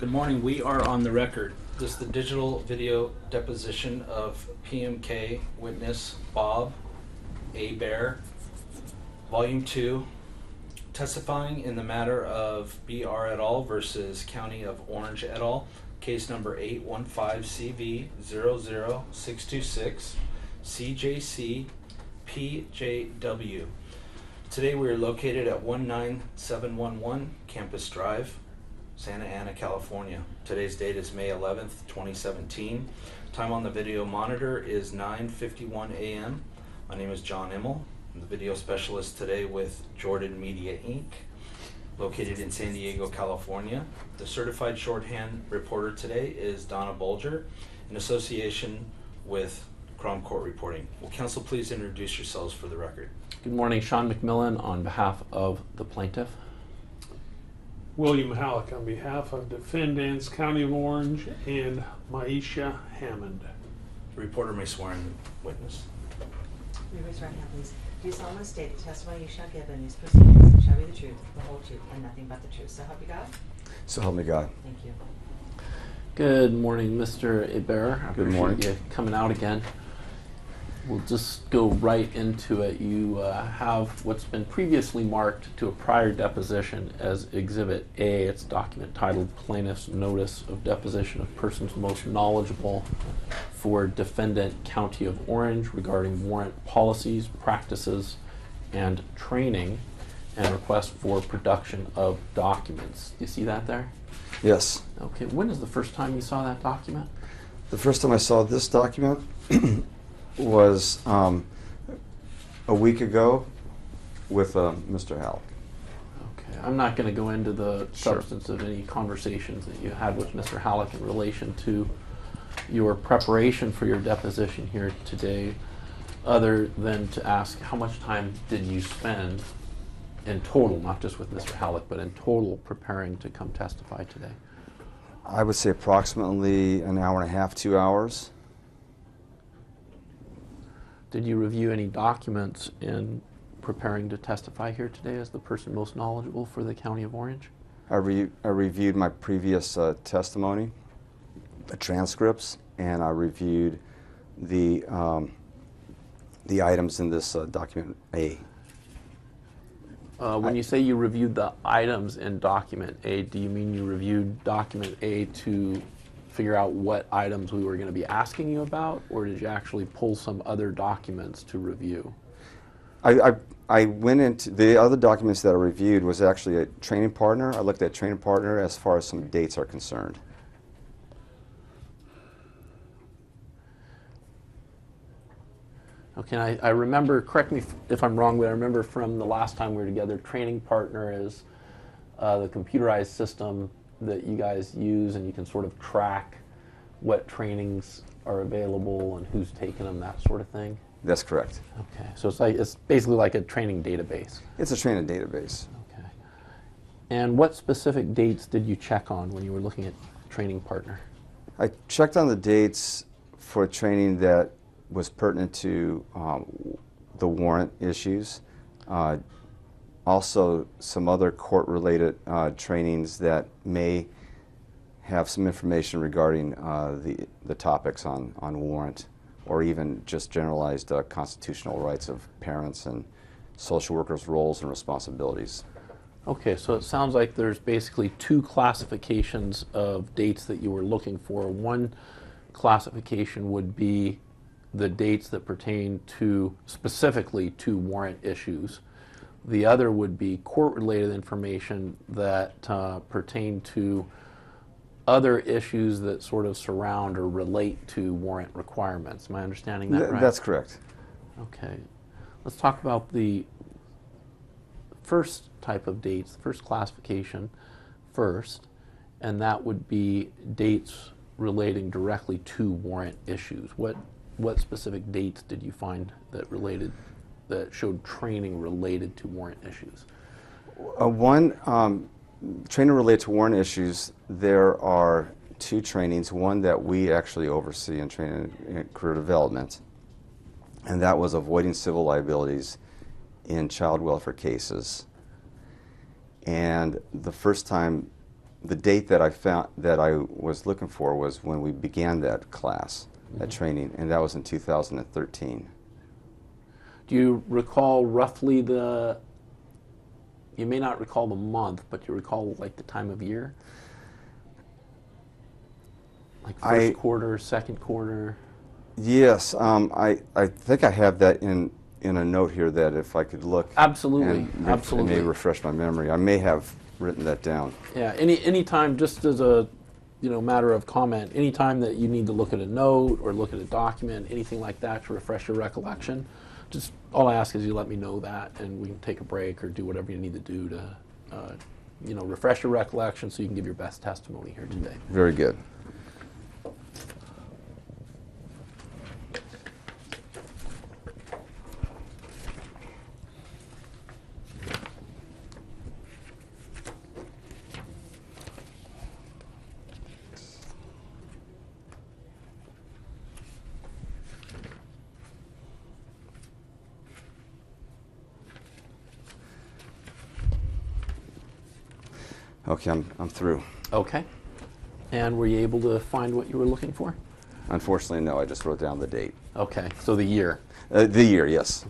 Good morning. We are on the record. This is the digital video deposition of PMK witness Bob Abair, Volume 2, testifying in the matter of BR et al. Versus County of Orange et al. Case number 815CV00626, CJC PJW. Today we are located at 19711 Campus Drive, Santa Ana, California. Today's date is May 11th, 2017. Time on the video monitor is 9:51 a.m. My name is John Immel. I'm the video specialist today with Jordan Media Inc., located in San Diego, California. The certified shorthand reporter today is Donna Bolger, in association with Crom Court Reporting. Will counsel please introduce yourselves for the record? Good morning, Sean McMillan on behalf of the plaintiff. William Halleck on behalf of defendants, County of Orange, and Maisha Hammond. The reporter may swear in the witness. Will you raise your right hand, please? Do you solemnly state the testimony you shall give in these proceedings shall be the truth, the whole truth, and nothing but the truth? So help you God? So help me God. Thank you. Good morning, Mr. Abair. I Good appreciate morning. you coming out again. We'll just go right into it. You have what's been previously marked to a prior deposition as Exhibit A. It's a document titled Plaintiff's Notice of Deposition of Persons Most Knowledgeable for Defendant County of Orange regarding warrant policies, practices, and training, and request for production of documents. Do you see that there? Yes. Okay. When is the first time you saw that document? The first time I saw this document was a week ago with Mr. Halleck. Okay, I'm not going to go into the Sure. substance of any conversations that you had with Mr. Halleck in relation to your preparation for your deposition here today, other than to ask how much time did you spend in total, not just with Mr. Halleck, but in total preparing to come testify today? I would say approximately an hour and a half, 2 hours. Did you review any documents in preparing to testify here today as the person most knowledgeable for the County of Orange? I reviewed my previous testimony, the transcripts, and I reviewed the items in this document A. When you say you reviewed the items in document A, do you mean you reviewed document A to figure out what items we were going to be asking you about, or did you actually pull some other documents to review? I went into the other documents that I reviewed was actually a training partner. I looked at training partner as far as some dates are concerned. Okay, I remember, correct me if I'm wrong, but I remember from the last time we were together, training partner is the computerized system that you guys use, and you can sort of track what trainings are available and who's taken them, that sort of thing. That's correct. Okay, so it's basically like a training database. It's a training database. Okay. And what specific dates did you check on when you were looking at training partner? I checked on the dates for training that was pertinent to the warrant issues. Also, some other court-related trainings that may have some information regarding the topics on warrant, or even just generalized constitutional rights of parents and social workers' roles and responsibilities. Okay, so it sounds like there's basically two classifications of dates that you were looking for. One classification would be the dates that pertain to specifically to warrant issues. The other would be court-related information that pertain to other issues that sort of surround or relate to warrant requirements. Am I understanding that right? That's correct. Okay. Let's talk about the first type of dates, the first classification first, and that would be dates relating directly to warrant issues. What specific dates did you find that showed training related to warrant issues? One, training related to warrant issues, there are two trainings. One that we actually oversee in training and career development, and that was avoiding civil liabilities in child welfare cases. And the first time the date that I found that I was looking for was when we began that class, that training, and that was in 2013. Do you recall roughly you may not recall the month, but you recall like the time of year? Like first quarter, second quarter? Yes, I think I have that in a note here that if I could look. Absolutely, and absolutely. It may refresh my memory. I may have written that down. Yeah, any time, just as a matter of comment, any time that you need to look at a note or look at a document, anything like that to refresh your recollection, just all I ask is you let me know that, and we can take a break or do whatever you need to do to, refresh your recollection so you can give your best testimony here today. Very good. Okay, I'm through. Okay. And were you able to find what you were looking for? Unfortunately, no. I just wrote down the date. Okay, so the year. The year, yes.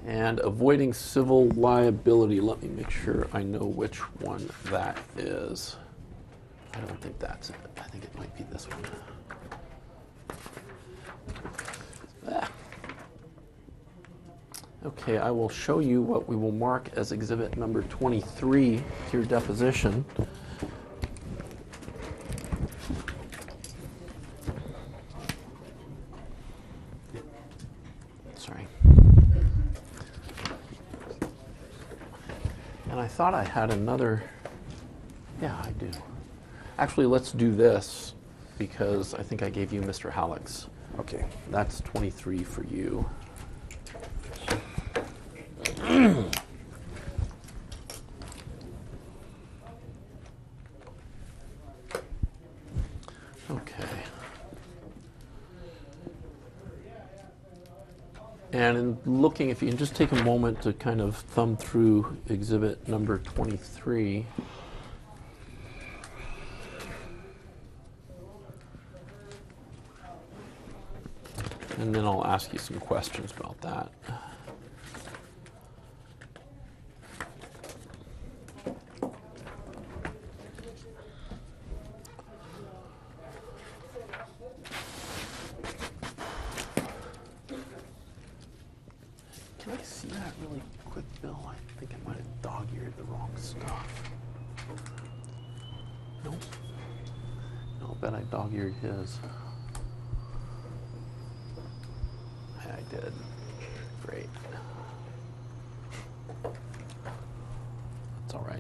And avoiding civil liability. Let me make sure I know which one that is. I don't think that's it. I think it might be this one. Ah. Okay, I will show you what we will mark as exhibit number 23 to your deposition. Sorry. And I thought I had another. Yeah, I do. Actually, let's do this because I think I gave you Mr. Halleck's. Okay. That's 23 for you. Okay. And in looking, if you can just take a moment to kind of thumb through exhibit number 23. And then I'll ask you some questions about that. Can I see that really quick, Bill? I think I might have dog-eared the wrong stuff. Nope. No, I'll bet I dog-eared his. Yeah, I did. Great. That's all right.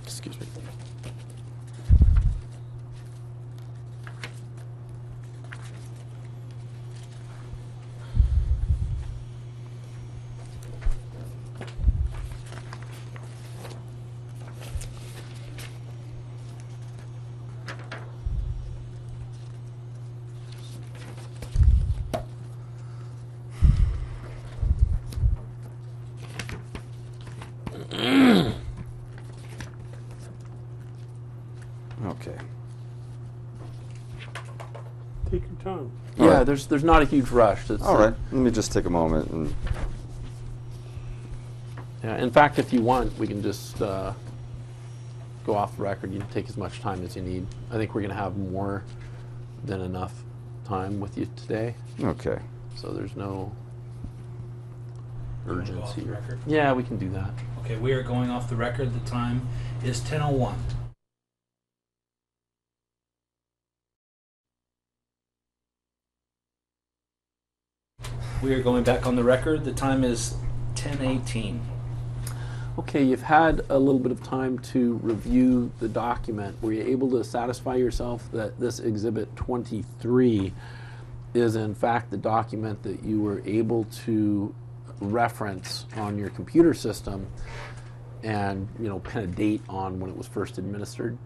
Excuse me. Okay. Take your time. All Yeah, right. there's not a huge rush. It's, All right. Let me just take a moment and. Yeah, in fact, if you want, we can just go off the record. You can take as much time as you need. I think we're going to have more than enough time with you today, Okay. so there's no You wanna go off urgency. the record? Yeah, we can do that. Okay, we are going off the record. The time is 10:01. We are going back on the record. The time is 10:18. Okay, you've had a little bit of time to review the document. Were you able to satisfy yourself that this Exhibit 23 is in fact the document that you were able to reference on your computer system and, you know, pin a date on when it was first administered?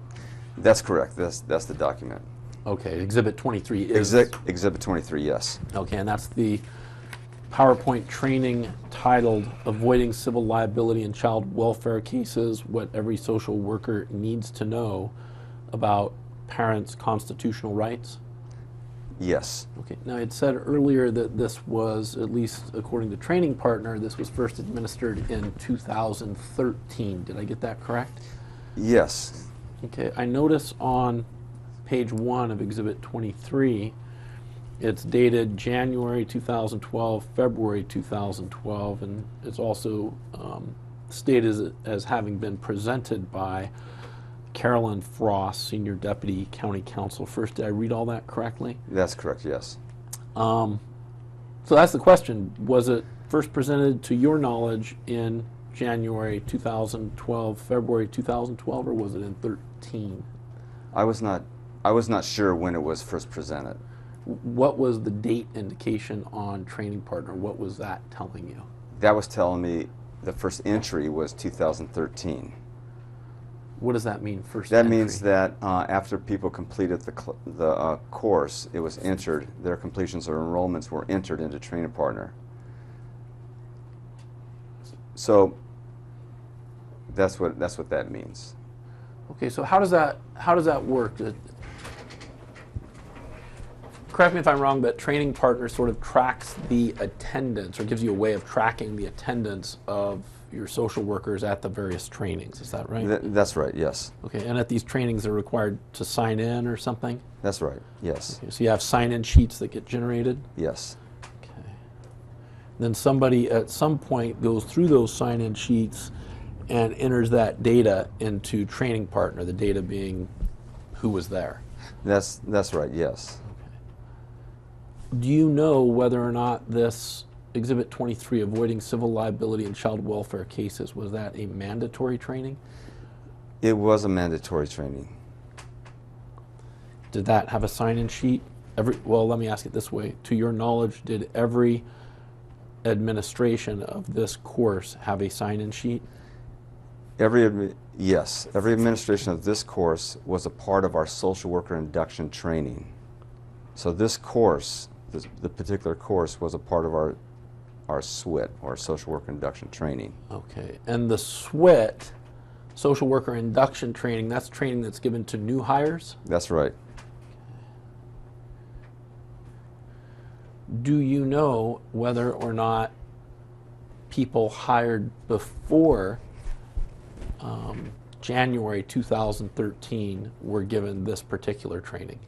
That's correct. That's the document. Okay, Exhibit 23 is... Exhibit 23, yes. Okay, and that's the PowerPoint training titled Avoiding Civil Liability in Child Welfare Cases, What Every Social Worker Needs to Know About Parents' Constitutional Rights. Yes. Okay, now it said earlier that this was, at least according to Training Partner, this was first administered in 2013. Did I get that correct? Yes. Okay, I notice on page 1 of Exhibit 23, it's dated January 2012, February 2012, and it's also stated as having been presented by Carolyn Frost, Senior Deputy County Counsel. First, did I read all that correctly? That's correct, yes. So that's the question. Was it first presented to your knowledge in January 2012, February 2012, or was it in 13? I was not sure when it was first presented. What was the date indication on Training Partner? What was that telling you? That was telling me the first entry was 2013. What does that mean, first That entry? means that after people completed the course, it was entered, their completions or enrollments were entered into Training Partner. So that's what that means. Okay, so how does that work? Correct me if I'm wrong, but Training Partner sort of tracks the attendance, or gives you a way of tracking the attendance of your social workers at the various trainings. Is that right? That's right, yes. Okay, and at these trainings they're required to sign in or something? That's right, yes. Okay, so you have sign-in sheets that get generated? Yes. Okay. Then somebody at some point goes through those sign-in sheets and enters that data into Training Partner, the data being who was there. That's right, yes. Do you know whether or not this Exhibit 23, Avoiding Civil Liability in Child Welfare Cases, was that a mandatory training? It was a mandatory training. Did that have a sign-in sheet? Well, let me ask it this way. To your knowledge, did every administration of this course have a sign-in sheet? Yes. Every administration of this course was a part of our social worker induction training. So this course, the particular course, was a part of our SWIT, or social worker induction training. Okay, and the SWIT, social worker induction training, that's training that's given to new hires? That's right. Do you know whether or not people hired before January 2013 were given this particular training?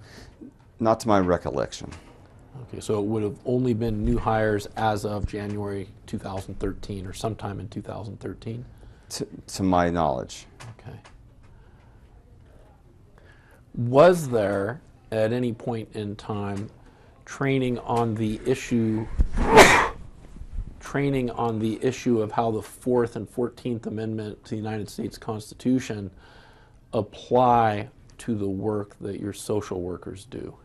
Not to my recollection. Okay, so it would have only been new hires as of January 2013 or sometime in 2013? To my knowledge. Okay. Was there, at any point in time, training on the issue of how the 4th and 14th Amendment to the United States Constitution apply to the work that your social workers do?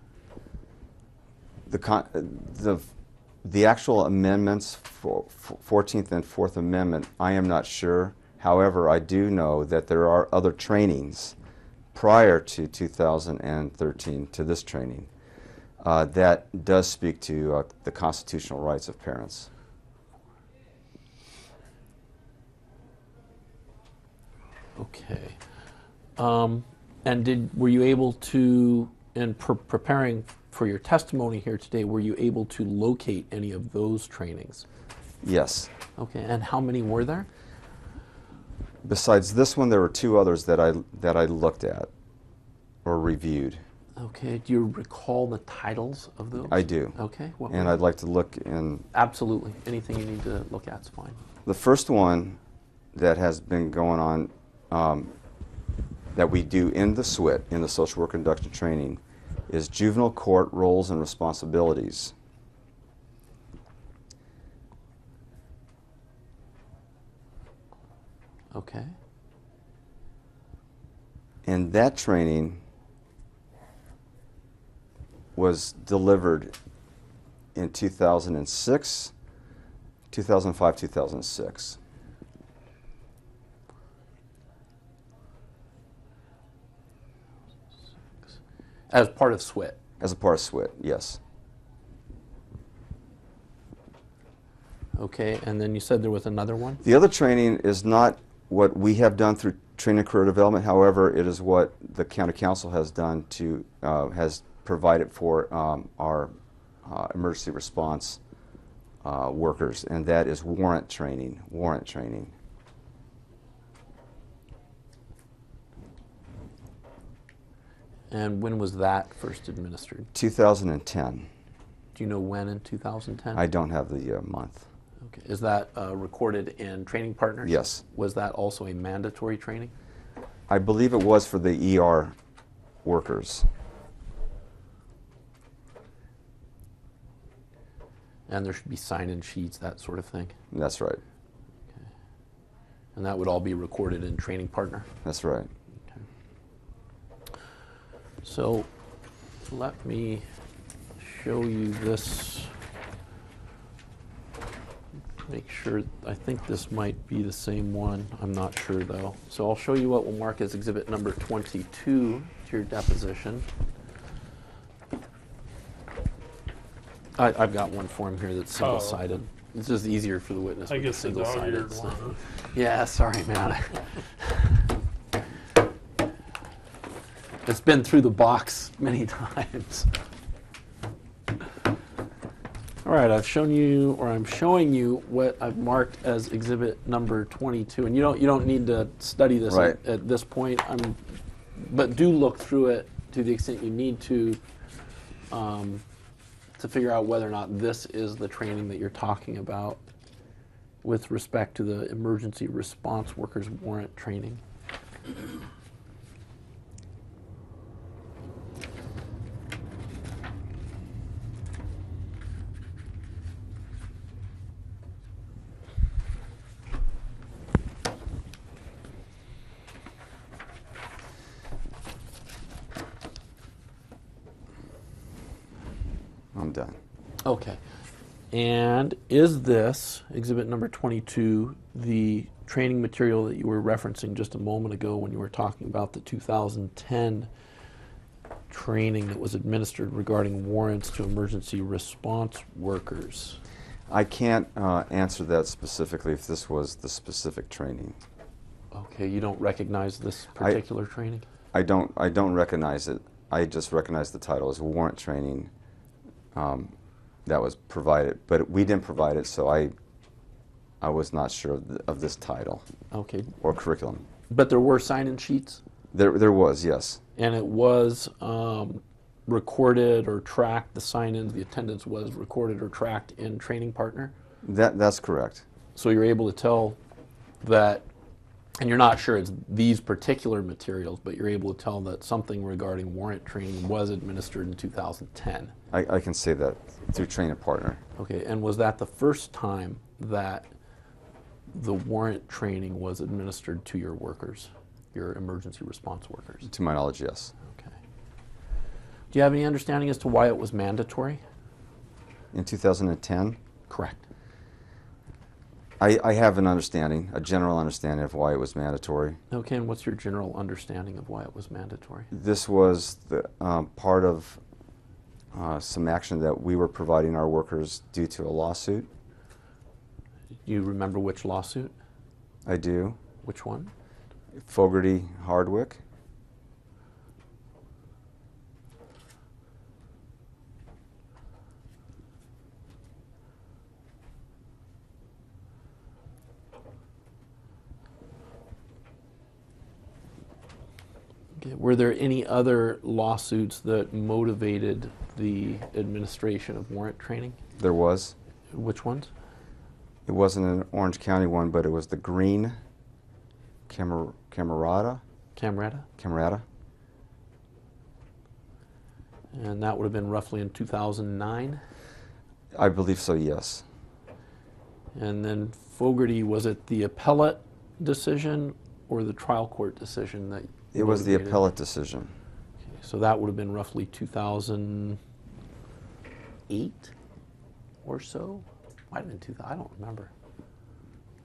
The actual amendments for 14th and 4th Amendment, I am not sure. However, I do know that there are other trainings prior to 2013 to this training that does speak to the constitutional rights of parents. And were you able to, in preparing for your testimony here today, were you able to locate any of those trainings? Yes. Okay, and how many were there? Besides this one, there were 2 others that I looked at or reviewed. Okay, do you recall the titles of those? I do. Okay, what And were I'd like to look in. Absolutely. Anything you need to look at is fine. The first one that has been going on that we do in the SWIT, in the Social Work Induction Training, is Juvenile Court Roles and Responsibilities. Okay. And that training was delivered in 2006, 2005, 2006. As part of SWIT? As a part of SWIT, yes. Okay, and then you said there was another one? The other training is not what we have done through Training and Career Development. However, it is what the County Council has done to, has provided for our emergency response workers, and that is warrant training. Warrant training. And when was that first administered? 2010. Do you know when in 2010? I don't have the month. Okay. Is that recorded in Training Partners? Yes. Was that also a mandatory training? I believe it was for the ER workers. And there should be sign-in sheets, that sort of thing? That's right. Okay. And that would all be recorded in Training Partner? That's right. Okay. So let me show you this. Make sure, I think this might be the same one. I'm not sure though. So I'll show you what we'll mark as exhibit number 22 to your deposition. I've got one form here that's single-sided. It's just easier for the witness I with the guess the dog-eared single-sided. one. Yeah, sorry, man. It's been through the box many times. All right, I've shown you, or I'm showing you what I've marked as exhibit number 22, and you don't need to study this Right. at this point. But do look through it to the extent you need to figure out whether or not this is the training that you're talking about with respect to the emergency response workers warrant training. I'm done. Okay. And is this, exhibit number 22, the training material that you were referencing just a moment ago when you were talking about the 2010 training that was administered regarding warrants to emergency response workers? I can't answer that specifically if this was the specific training. Okay, you don't recognize this particular training? I don't recognize it. I just recognize the title as warrant training that was provided, but we didn't provide it, so I was not sure of this title. Okay. Or curriculum. But there were sign-in sheets? There was, yes. And it was recorded or tracked, the sign-ins, the attendance was recorded or tracked in Training Partner? That's correct. So you're able to tell that, and you're not sure it's these particular materials, but you're able to tell that something regarding warrant training was administered in 2010. I can say that through Train and Partner. Okay, and was that the first time that the warrant training was administered to your workers, your emergency response workers? To my knowledge, yes. Okay. Do you have any understanding as to why it was mandatory? In 2010? Correct. I have an understanding, a general understanding of why it was mandatory. Okay, and what's your general understanding of why it was mandatory? This was the part of some action that we were providing our workers due to a lawsuit. You remember which lawsuit? I do. Which one? Fogarty Hardwick. Okay. Were there any other lawsuits that motivated the administration of warrant training? There was. Which ones? It wasn't an Orange County one, but it was the Green Camerata. Camerata. And that would have been roughly in 2009? I believe so, yes. And then Fogarty, was it the appellate decision or the trial court decision that It was the motivated? appellate decision. Okay, so that would have been roughly 2008 or so? Might have been 2000, I don't remember.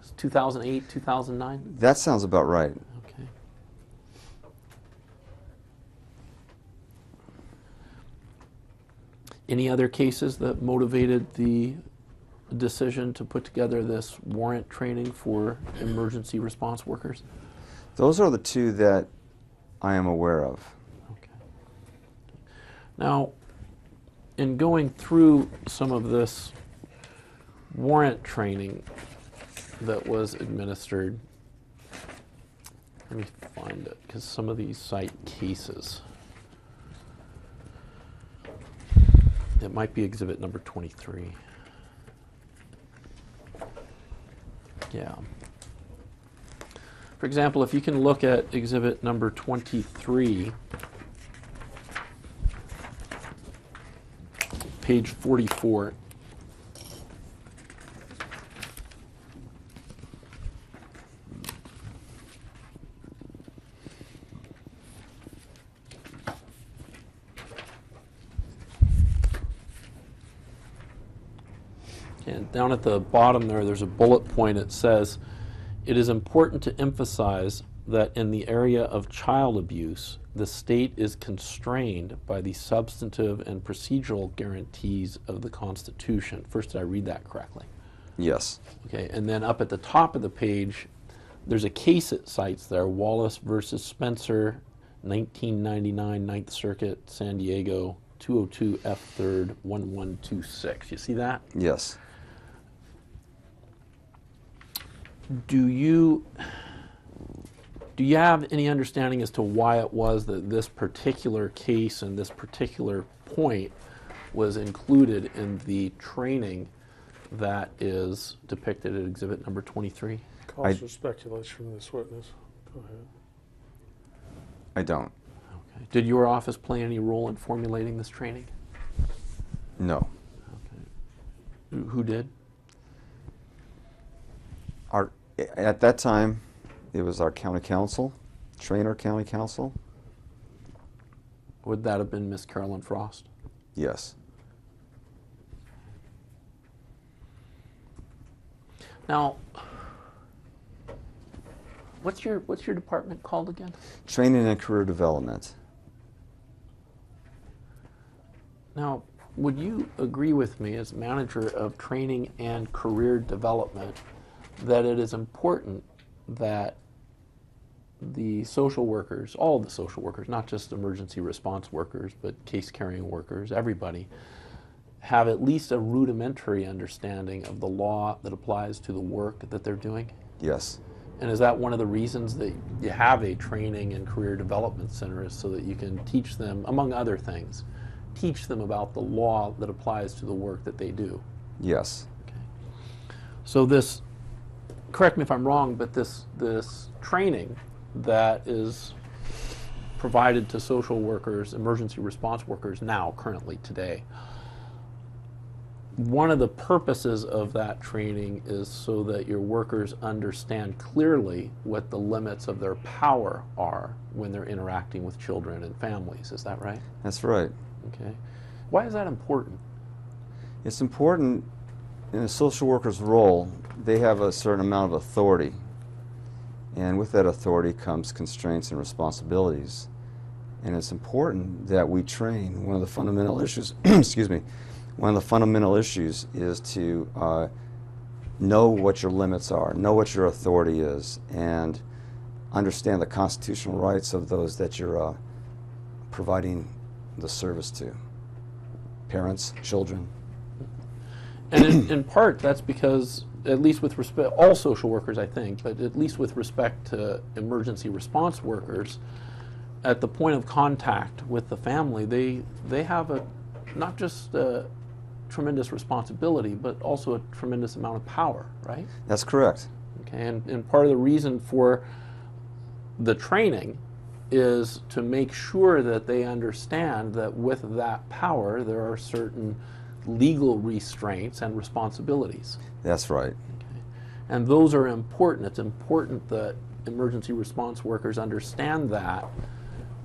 It's 2008, 2009? That sounds about right. Okay. Any other cases that motivated the decision to put together this warrant training for emergency response workers? Those are the two that I am aware of. Okay. Now, in going through some of this warrant training that was administered, let me find it, because some of these cite cases. It might be exhibit number 23. Yeah. For example, if you can look at exhibit number 23, page 44. And down at the bottom there's a bullet point. It says, it is important to emphasize that in the area of child abuse, the state is constrained by the substantive and procedural guarantees of the Constitution. First, did I read that correctly? Yes. Okay, and then up at the top of the page, there's a case it cites there, Wallace versus Spencer, 1999, 9th Circuit, San Diego, 202 F 3rd, 1126. You see that? Yes. Do you have any understanding as to why it was that this particular case and this particular point was included in the training that is depicted at exhibit number 23? Calls for speculation from this witness. Go ahead. I don't. Okay. Did your office play any role in formulating this training? No. Okay. Who did? At that time, it was our county council, Trainer County Council. Would that have been Miss Carolyn Frost? Yes. Now, what's your department called again? Training and Career Development. Now, would you agree with me as manager of training and career development that it is important that the social workers, all the social workers, not just emergency response workers, but case carrying workers, everybody, have at least a rudimentary understanding of the law that applies to the work that they're doing? Yes. And is that one of the reasons that you have a training and career development center, is so that you can teach them, among other things, teach them about the law that applies to the work that they do? Yes. Okay. So this, correct me if I'm wrong, but this training that is provided to social workers, emergency response workers now, currently, today, one of the purposes of that training is so that your workers understand clearly what the limits of their power are when they're interacting with children and families. Is that right? That's right. Okay. Why is that important? It's important in a social worker's role. They have a certain amount of authority, and with that authority comes constraints and responsibilities. And it's important that we train. One of the fundamental issues, excuse me, one of the fundamental issues is to know what your limits are, know what your authority is, and understand the constitutional rights of those that you're providing the service to. Parents, children. And in part, that's because, at least with respect, all social workers, I think, but at least with respect to emergency response workers, at the point of contact with the family, they have a not just a tremendous responsibility, but also a tremendous amount of power, right? That's correct. Okay, and part of the reason for the training is to make sure that they understand that with that power there are certain legal restraints and responsibilities. That's right. Okay. And those are important. It's important that emergency response workers understand that,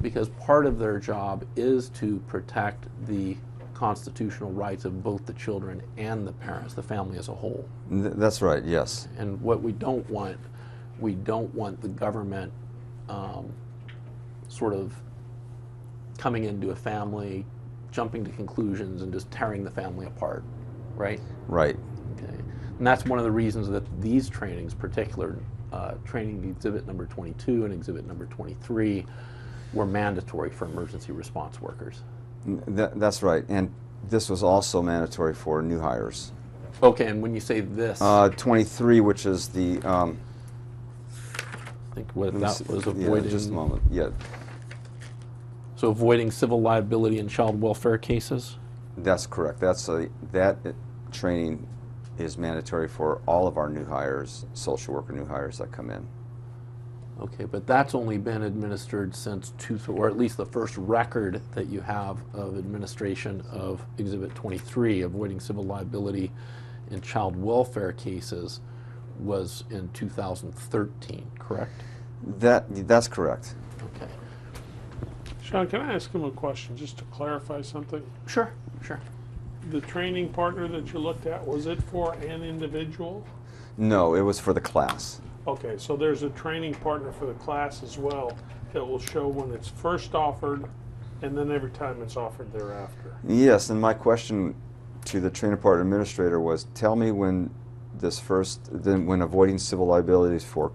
because part of their job is to protect the constitutional rights of both the children and the parents, the family as a whole. That's right, yes. And what we don't want the government sort of coming into a family, jumping to conclusions and just tearing the family apart, right? Right. Okay. And that's one of the reasons that these trainings, particular training exhibit number 22 and exhibit number 23, were mandatory for emergency response workers. That's right. And this was also mandatory for new hires. Okay, and when you say this, 23, which is the... I think what that was avoiding... Yeah, just a moment. Yeah, So avoiding civil liability in child welfare cases? that's correct. That training is mandatory for all of our new hires, social worker new hires that come in. Okay, but that's only been administered since or at least the first record that you have of administration of Exhibit 23, avoiding civil liability in child welfare cases, was in 2013, correct? That's correct. Okay. Sean, can I ask him a question just to clarify something? Sure, sure. The training partner that you looked at, was it for an individual? No, it was for the class. Okay, so there's a training partner for the class as well that will show when it's first offered and then every time it's offered thereafter. Yes, and my question to the trainer partner administrator was, tell me when when avoiding civil liabilities for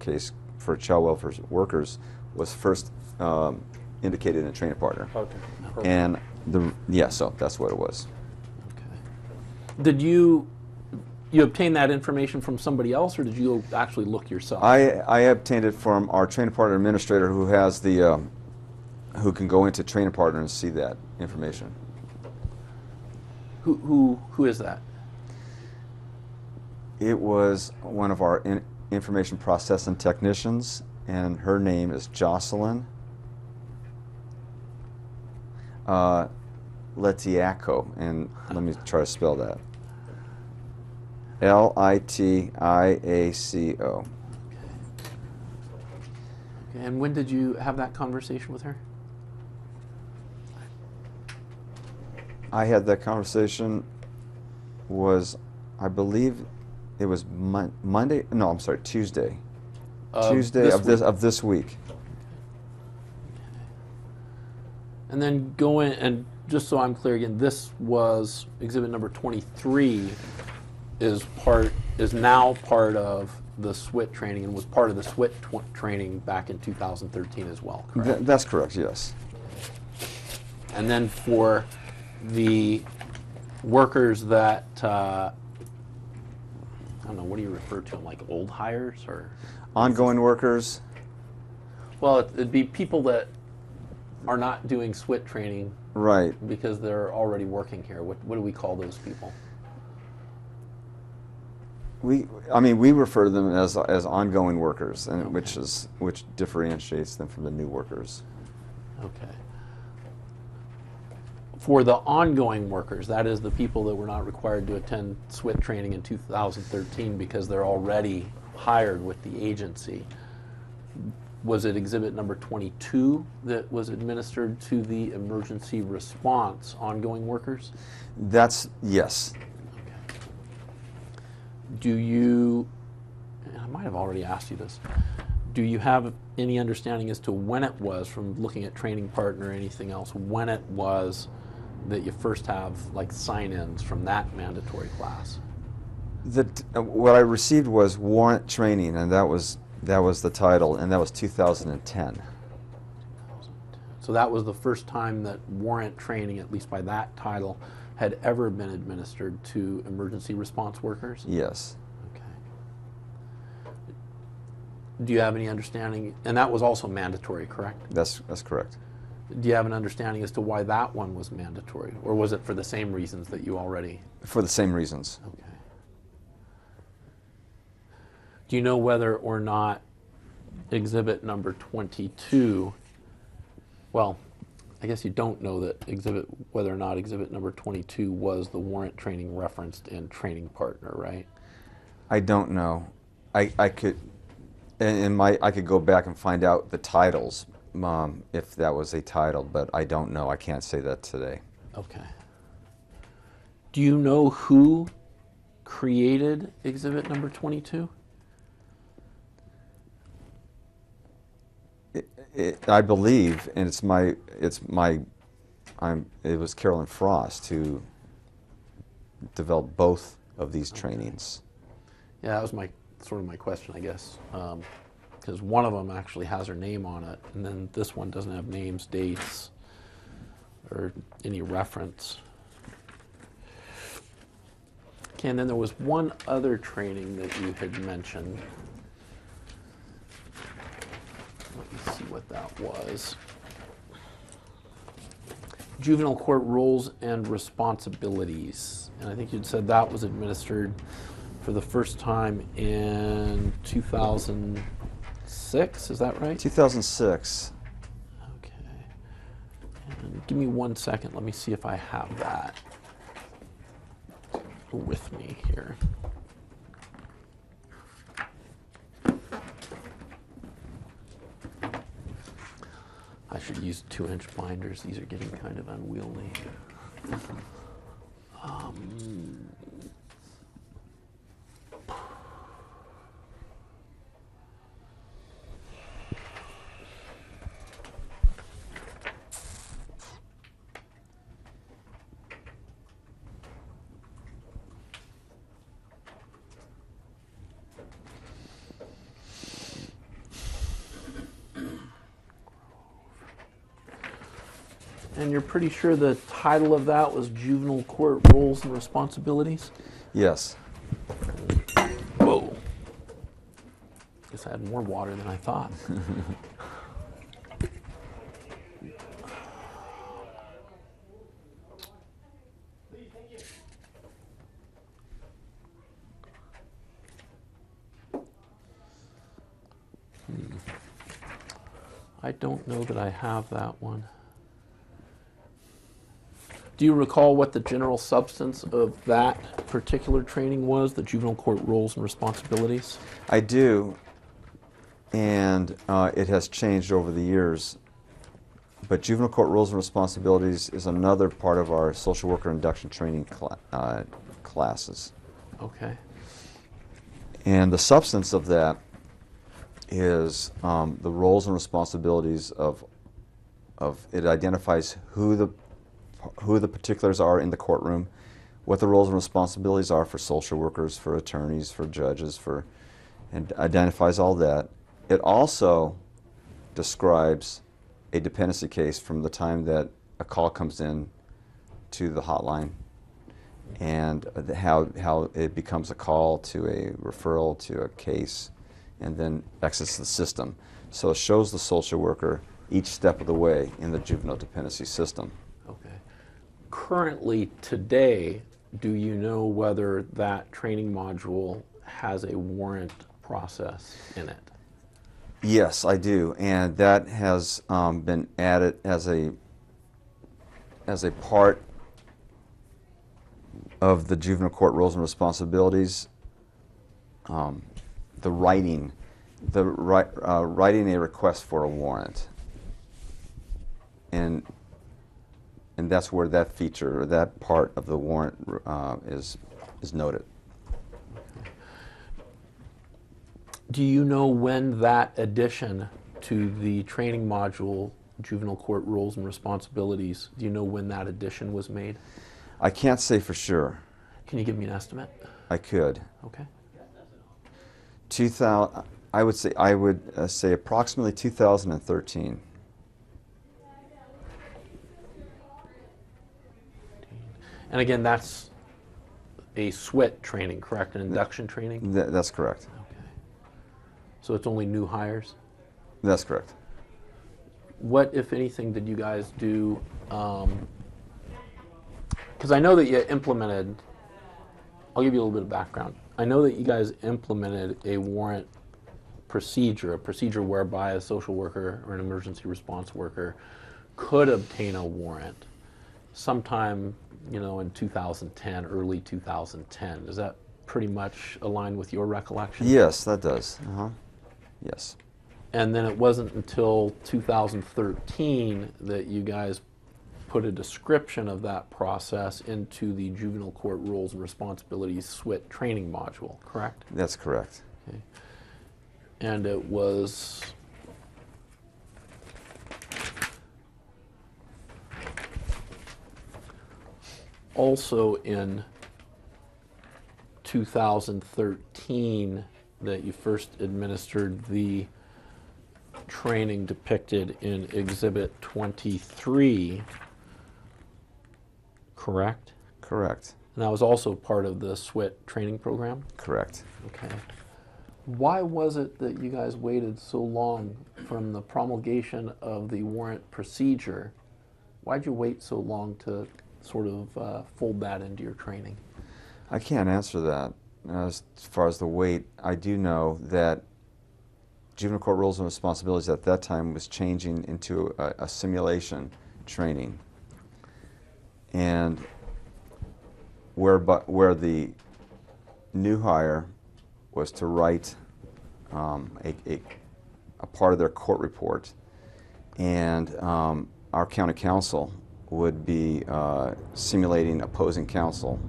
child welfare workers was first indicated in a trainer partner. Okay. Perfect. And so that's what it was. Okay. Did you obtain that information from somebody else, or did you actually look yourself? I obtained it from our trainer partner administrator, who has who can go into trainer partner and see that information. Who is that? It was one of our information processing technicians, and her name is Jocelyn Litiaco, and let me try to spell that. Litiaco. Okay. And when did you have that conversation with her? I had that conversation I believe it was Monday. No, I'm sorry, Tuesday. Tuesday of this week. And then and just so I'm clear again, this was exhibit number 23 is now part of the SWIT training and was part of the SWIT training back in 2013 as well, correct? That's correct, yes. And then for the workers that, I don't know, what do you refer to them, like old hires or? Ongoing workers. Well, it'd be people that are not doing SWIT training. Right. Because they're already working here. What do we call those people? We refer to them as ongoing workers, and Okay. which differentiates them from the new workers. Okay. For the ongoing workers, that is the people that were not required to attend SWIT training in 2013 because they're already hired with the agency. Was it exhibit number 22 that was administered to the emergency response ongoing workers? Yes. Do you, and I might have already asked you this, do you have any understanding as to when it was, from looking at training partner or anything else, when it was that you first have like sign-ins from that mandatory class? What I received was warrant training, and that was the title, and that was 2010. So that was the first time that warrant training, at least by that title, had ever been administered to emergency response workers? Yes. Okay. Do you have any understanding? And that was also mandatory, correct? That's correct. Do you have an understanding as to why that one was mandatory? Or was it for the same reasons that you already... For the same reasons. Okay. Do you know whether or not exhibit number 22, well, I guess you don't know that whether or not exhibit number 22 was the warrant training referenced in training partner, right? I don't know. I could, I could go back and find out the titles, if that was a title, but I don't know. I can't say that today. Okay. Do you know who created exhibit number 22? I believe, and it was Carolyn Frost who developed both of these trainings. Yeah, that was sort of my question, I guess, because one of them actually has her name on it, and then this one doesn't have names, dates, or any reference. Okay, and then there was one other training that you had mentioned. Let me see what that was. Juvenile court roles and responsibilities. And I think you'd said that was administered for the first time in 2006, is that right? 2006. Okay. And give me 1 second, let me see if I have that with me here. I should use 2-inch binders. These are getting kind of unwieldy. And you're pretty sure the title of that was Juvenile Court Roles and Responsibilities? Yes. Whoa. Guess I had more water than I thought. I don't know that I have that one. Do you recall what the general substance of that particular training was, the Juvenile Court Roles and Responsibilities? I do, and it has changed over the years. But Juvenile Court Roles and Responsibilities is another part of our social worker induction training classes. Okay. And the substance of that is the roles and responsibilities of it identifies who the particulars are in the courtroom, what the roles and responsibilities are for social workers, for attorneys, for judges, and identifies all that. It also describes a dependency case from the time that a call comes in to the hotline and how it becomes a call to a referral to a case and then exits the system. So it shows the social worker each step of the way in the juvenile dependency system. Okay. Currently, today, do you know whether that training module has a warrant process in it? Yes, I do, and that has been added as a part of the juvenile court roles and responsibilities. Writing a request for a warrant, and that's where that feature or that part of the warrant is noted. Do you know when that addition to the training module, Juvenile Court Roles and Responsibilities, do you know when that addition was made? I can't say for sure. Can you give me an estimate? I could. Okay. I would say approximately 2013. And again, that's a SWIT training, correct? An induction training? That's correct. Okay. So it's only new hires? That's correct. what, if anything, did you guys do? Because I know that you implemented, I'll give you a little bit of background. I know that you guys implemented a warrant procedure, a procedure whereby a social worker or an emergency response worker could obtain a warrant sometime, in 2010, early 2010. Does that pretty much align with your recollection? Yes, that does. Yes. And then it wasn't until 2013 that you guys put a description of that process into the Juvenile Court Rules and Responsibilities SWIT training module, correct? That's correct. Okay. And it was also in 2013 that you first administered the training depicted in Exhibit 23, correct? Correct. And that was also part of the SWIT training program? Correct. Okay. Why was it that you guys waited so long from the promulgation of the warrant procedure? Why'd you wait so long to sort of fold that into your training? I can't answer that. As far as the wait, I do know that Juvenile Court Rules and Responsibilities at that time was changing into a simulation training. And where the new hire was to write a part of their court report, and our county counsel would be simulating opposing counsel.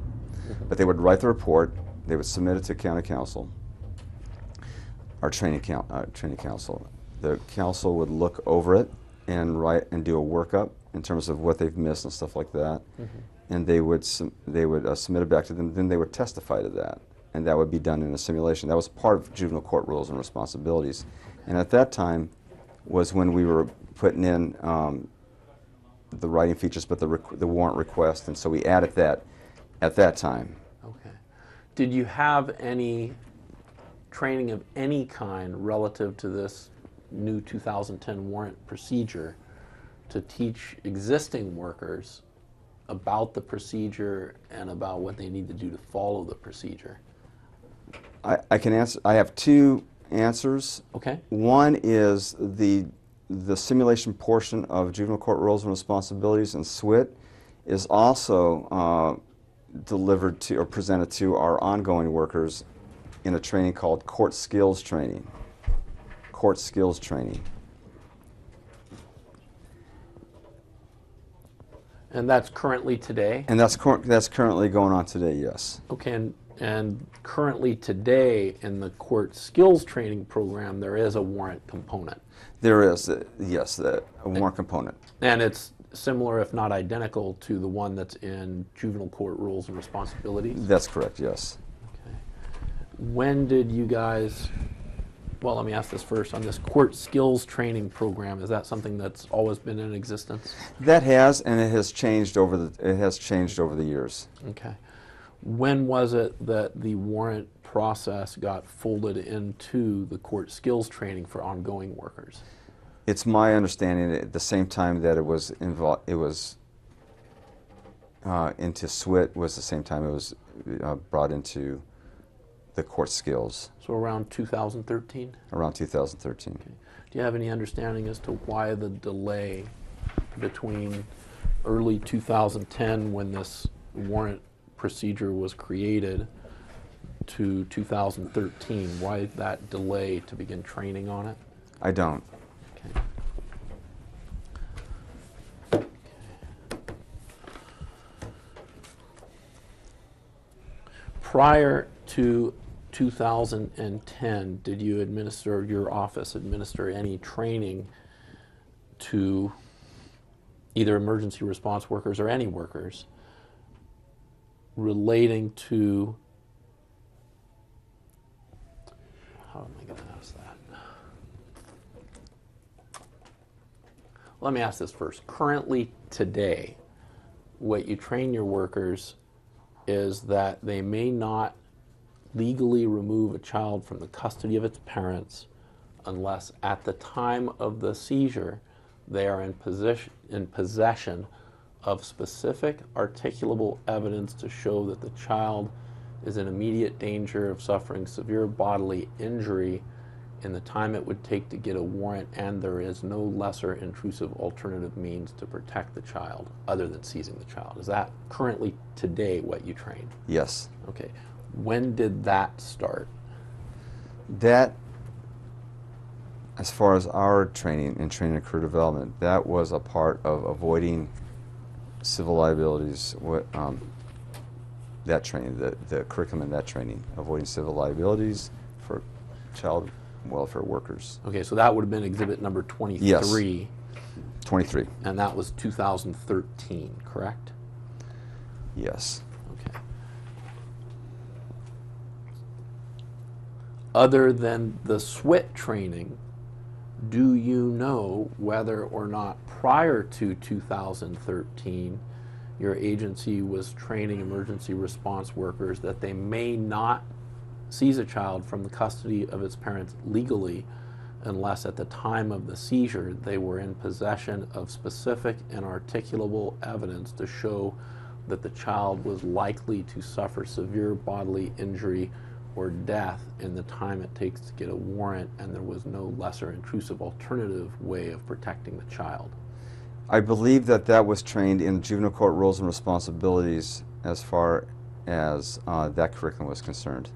But they would write the report, they would submit it to county counsel, our training counsel. The counsel would look over it and write and do a workup in terms of what they've missed and stuff like that. And they would submit it back to them. Then they would testify to that, and that would be done in a simulation. That was part of Juvenile Court Rules and Responsibilities. And at that time was when we were putting in the writing features, but the warrant request, and so we added that at that time. Okay. Did you have any training of any kind relative to this new 2010 warrant procedure to teach existing workers about the procedure and about what they need to do to follow the procedure? I can answer. I have two answers. Okay. One is the simulation portion of Juvenile Court Rules and Responsibilities and SWIT is also delivered to or presented to our ongoing workers in a training called Court Skills Training. Court Skills Training. And that's currently today? And that's currently going on today, yes. Okay, and currently today in the court skills training program, there is a warrant component. There is, yes, a warrant component. And it's similar, if not identical, to the one that's in Juvenile Court Rules and Responsibilities? That's correct, yes. Okay. When did you guys, well, let me ask this first. On this court skills training program, is that something that's always been in existence? That has, and it has changed over the years. Okay. When was it that the warrant process got folded into the court skills training for ongoing workers? It's my understanding that at the same time that it was into SWIT was the same time it was brought into the court skills. So around 2013? Around 2013. Okay. Do you have any understanding as to why the delay between early 2010 when this warrant procedure was created to 2013? Why that delay to begin training on it? I don't. Okay. Prior to 2010, did you administer, your office administer any training to either emergency response workers or any workers relating to, how am I going to ask that? Let me ask this first. Currently, today, what you train your workers is that they may not legally remove a child from the custody of its parents unless at the time of the seizure they are in possession of specific articulable evidence to show that the child is in immediate danger of suffering severe bodily injury in the time it would take to get a warrant, and there is no lesser intrusive alternative means to protect the child other than seizing the child. Is that currently today what you train? Yes. Okay. When did that start? That, as far as our training and training and career development, that was a part of avoiding civil liabilities, that training, the curriculum in that training, avoiding civil liabilities for child welfare workers. Okay, so that would have been exhibit number 23. Yes. 23. And that was 2013, correct? Yes. Okay. Other than the SWIT training, do you know whether or not prior to 2013 your agency was training emergency response workers that they may not seize a child from the custody of its parents legally unless at the time of the seizure they were in possession of specific and articulable evidence to show that the child was likely to suffer severe bodily injury or death in the time it takes to get a warrant, and there was no lesser intrusive alternative way of protecting the child? I believe that that was trained in juvenile court roles and responsibilities as far as that curriculum was concerned.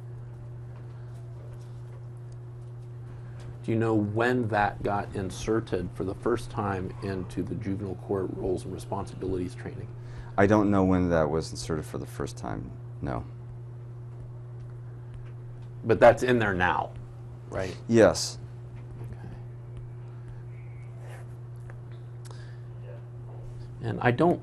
Do you know when that got inserted for the first time into the juvenile court roles and responsibilities training? I don't know when that was inserted for the first time, no. But that's in there now, right? Yes. Okay. And I don't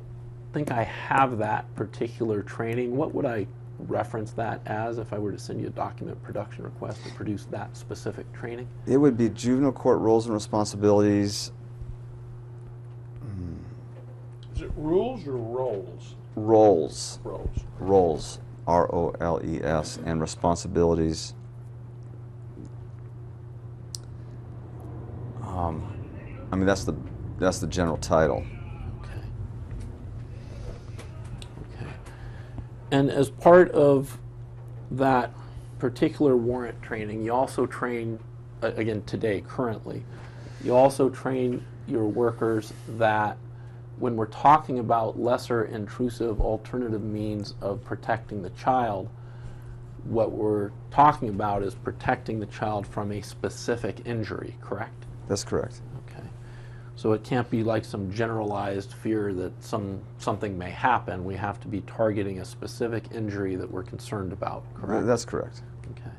think I have that particular training. What would I reference that as if I were to send you a document production request to produce that specific training? It would be juvenile court roles and responsibilities. Is it rules or roles? Roles. Roles. Roles. R-O-L-E-S, and responsibilities. I mean, that's the general title. Okay. Okay. And as part of that particular warrant training, you also train, again today, currently, you also train your workers that when we're talking about lesser intrusive alternative means of protecting the child, what we're talking about is protecting the child from a specific injury, correct? That's correct. Okay. So it can't be like some generalized fear that something may happen. We have to be targeting a specific injury that we're concerned about, correct? That's correct. Okay.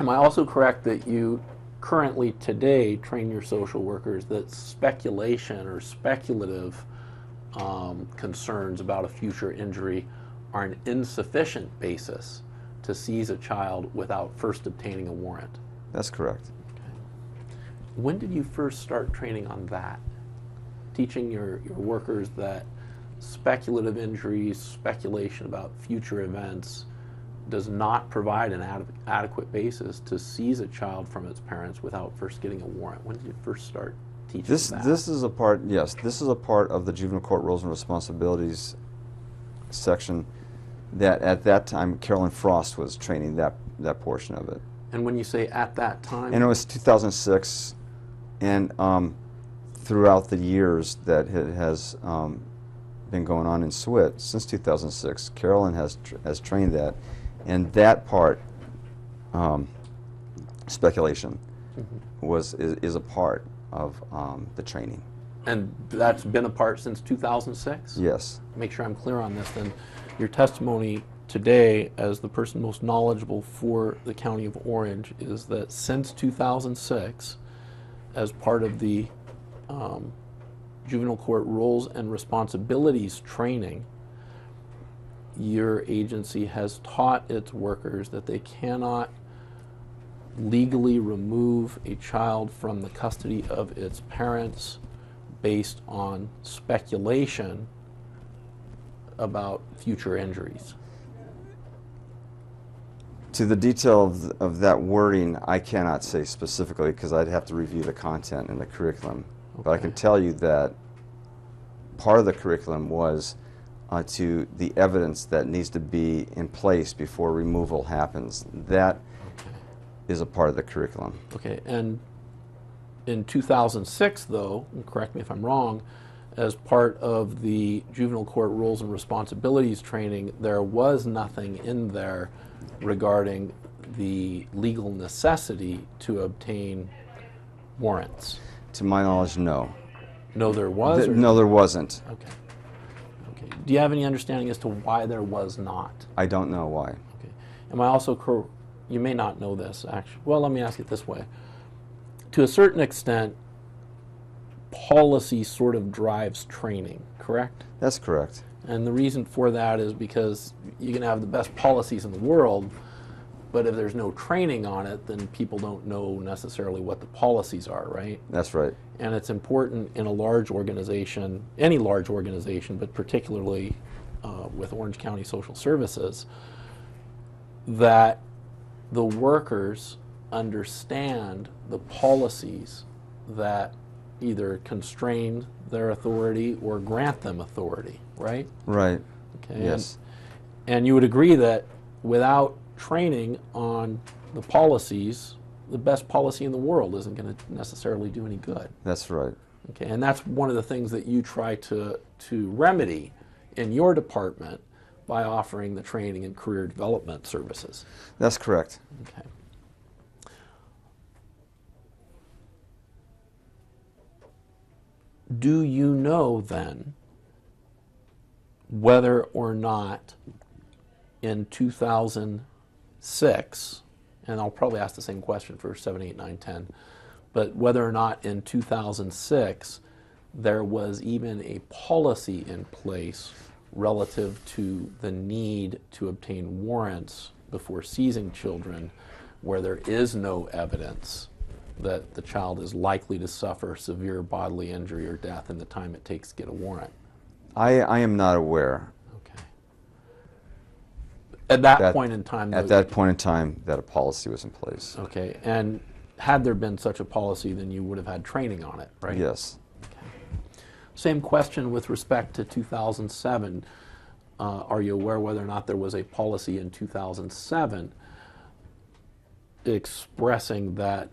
Am I also correct that you currently today train your social workers that speculation or speculative concerns about a future injury are an insufficient basis to seize a child without first obtaining a warrant? That's correct. Okay. When did you first start training on that? Teaching your workers that speculative injuries, speculation about future events does not provide an adequate basis to seize a child from its parents without first getting a warrant. When did you first start teaching that? This is a part, yes, this is a part of the juvenile court roles and responsibilities section that at that time Carolyn Frost was training that portion of it. And when you say at that time? And it was 2006, and throughout the years that it has been going on in SWIT since 2006, Carolyn has trained that. And that part, speculation, is a part of the training. And that's been a part since 2006? Yes. Make sure I'm clear on this then. Your testimony today as the person most knowledgeable for the County of Orange is that since 2006, as part of the juvenile court roles and responsibilities training, your agency has taught its workers that they cannot legally remove a child from the custody of its parents based on speculation about future injuries. To the detail of that wording, I cannot say specifically because I'd have to review the content in the curriculum. But I can tell you that part of the curriculum was to the evidence that needs to be in place before removal happens. That is a part of the curriculum. Okay, and in 2006, though, and correct me if I'm wrong, as part of the juvenile court rules and responsibilities training, there was nothing in there regarding the legal necessity to obtain warrants. To my knowledge, no. No, there was? No, there wasn't. Okay. Okay. Do you have any understanding as to why there was not? I don't know why. Okay. Am I also you may not know this, actually. Well, let me ask it this way. To a certain extent, policy sort of drives training, correct? That's correct. And the reason for that is because you can have the best policies in the world, but if there's no training on it, then people don't know necessarily what the policies are, right? That's right. And it's important in a large organization, any large organization, but particularly with Orange County Social Services, that the workers understand the policies that either constrain their authority or grant them authority, right? Right. Okay. Yes. And you would agree that without training on the policies, the best policy in the world isn't going to necessarily do any good. That's right. Okay. And that's one of the things that you try to remedy in your department by offering the training and career development services. That's correct. Okay. Do you know then whether or not in 2006, and I'll probably ask the same question for 7, 8, 9, 10, but whether or not in 2006 there was even a policy in place relative to the need to obtain warrants before seizing children where there is no evidence that the child is likely to suffer severe bodily injury or death in the time it takes to get a warrant? I am not aware. Okay. At that point in time, at that point in time, that a policy was in place. Okay, and had there been such a policy, then you would have had training on it, right? Yes. Okay. Same question with respect to 2007. Are you aware whether or not there was a policy in 2007 expressing that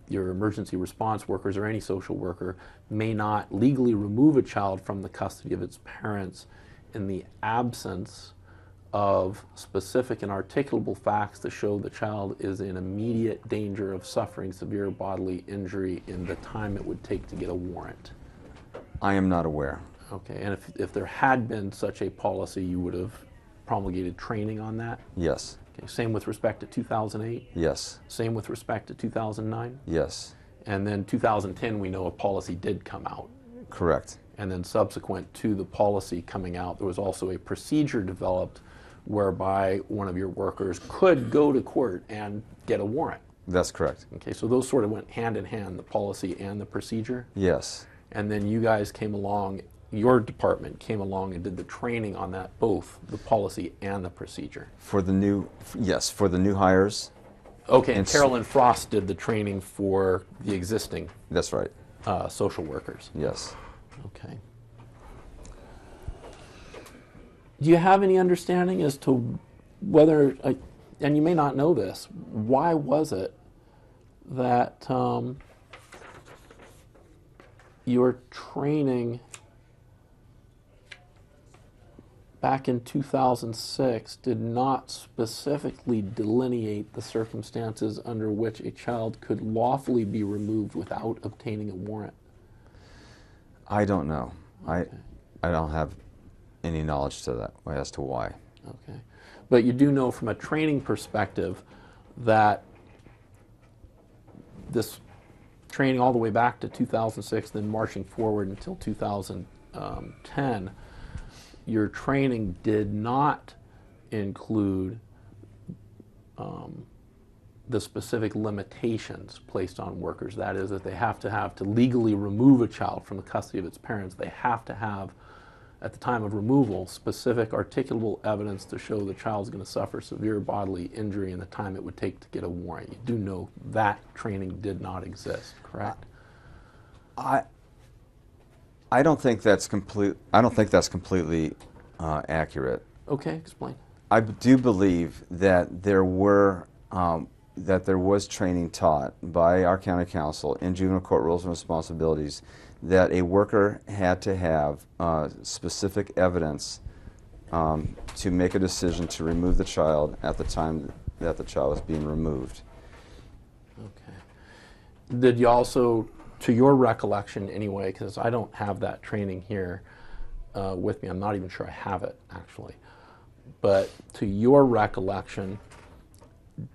your emergency response workers or any social worker may not legally remove a child from the custody of its parents in the absence of specific and articulable facts to show the child is in immediate danger of suffering severe bodily injury in the time it would take to get a warrant? I am not aware. Okay, and if there had been such a policy, you would have promulgated training on that? Yes. Okay, same with respect to 2008? Yes. Same with respect to 2009? Yes. And then 2010, we know a policy did come out. Correct. And then subsequent to the policy coming out, there was also a procedure developed whereby one of your workers could go to court and get a warrant. That's correct. Okay, so those sort of went hand in hand, the policy and the procedure. Yes. And then you guys came along, your department came along and did the training on that, both the policy and the procedure. For the new, yes, for the new hires. Okay, and Carolyn Frost did the training for the existing That's right. social workers. Yes. Okay. Do you have any understanding as to whether, and you may not know this, why was it that your training back in 2006 did not specifically delineate the circumstances under which a child could lawfully be removed without obtaining a warrant? I don't know. Okay. I don't have any knowledge to that as to why. Okay. But you do know from a training perspective that this training all the way back to 2006, then marching forward until 2010, your training did not include the specific limitations placed on workers. That is, that they have to legally remove a child from the custody of its parents, they have to have at the time of removal, specific articulable evidence to show the child's going to suffer severe bodily injury in the time it would take to get a warrant. You do know that training did not exist, correct? I don't think that's completely accurate. Okay, explain. I do believe that there was training taught by our county council in juvenile court rules and responsibilities that a worker had to have specific evidence to make a decision to remove the child at the time that the child was being removed. Okay. Did you also, to your recollection anyway, because I don't have that training here with me, I'm not even sure I have it actually, but to your recollection,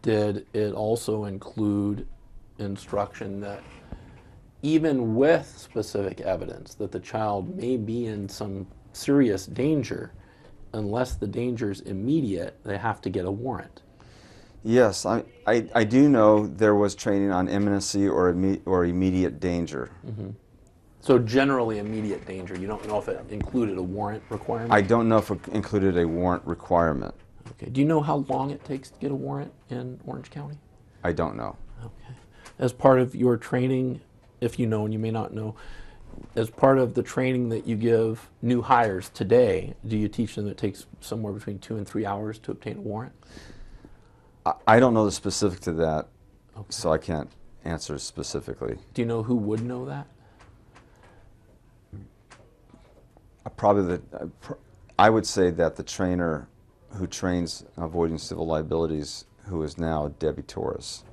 did it also include instruction that even with specific evidence that the child may be in some serious danger, unless the danger is immediate, they have to get a warrant? Yes, I do know there was training on imminency or immediate danger. Mm-hmm. So generally immediate danger. You don't know if it included a warrant requirement? I don't know if it included a warrant requirement. Okay. Do you know how long it takes to get a warrant in Orange County? I don't know. Okay. As part of your training, if you know and you may not know, as part of the training that you give new hires today, do you teach them that it takes somewhere between 2 and 3 hours to obtain a warrant? I don't know the specific to that, Okay. so I can't answer specifically. Do you know who would know that? I would say that the trainer who trains avoiding civil liabilities, who is now Debbie Torres.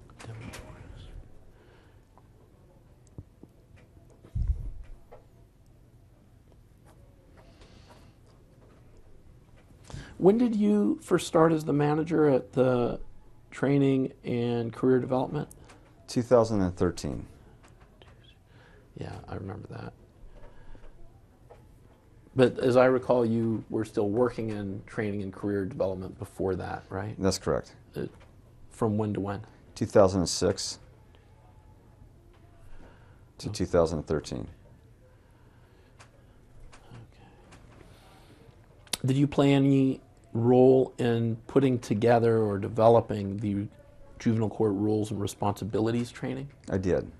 When did you first start as the manager at the training and career development? 2013. Yeah, I remember that. But as I recall, you were still working in training and career development before that, right? That's correct. From when to when? 2006 to 2013. Okay. Did you play any role in putting together or developing the juvenile court rules and responsibilities training? I did.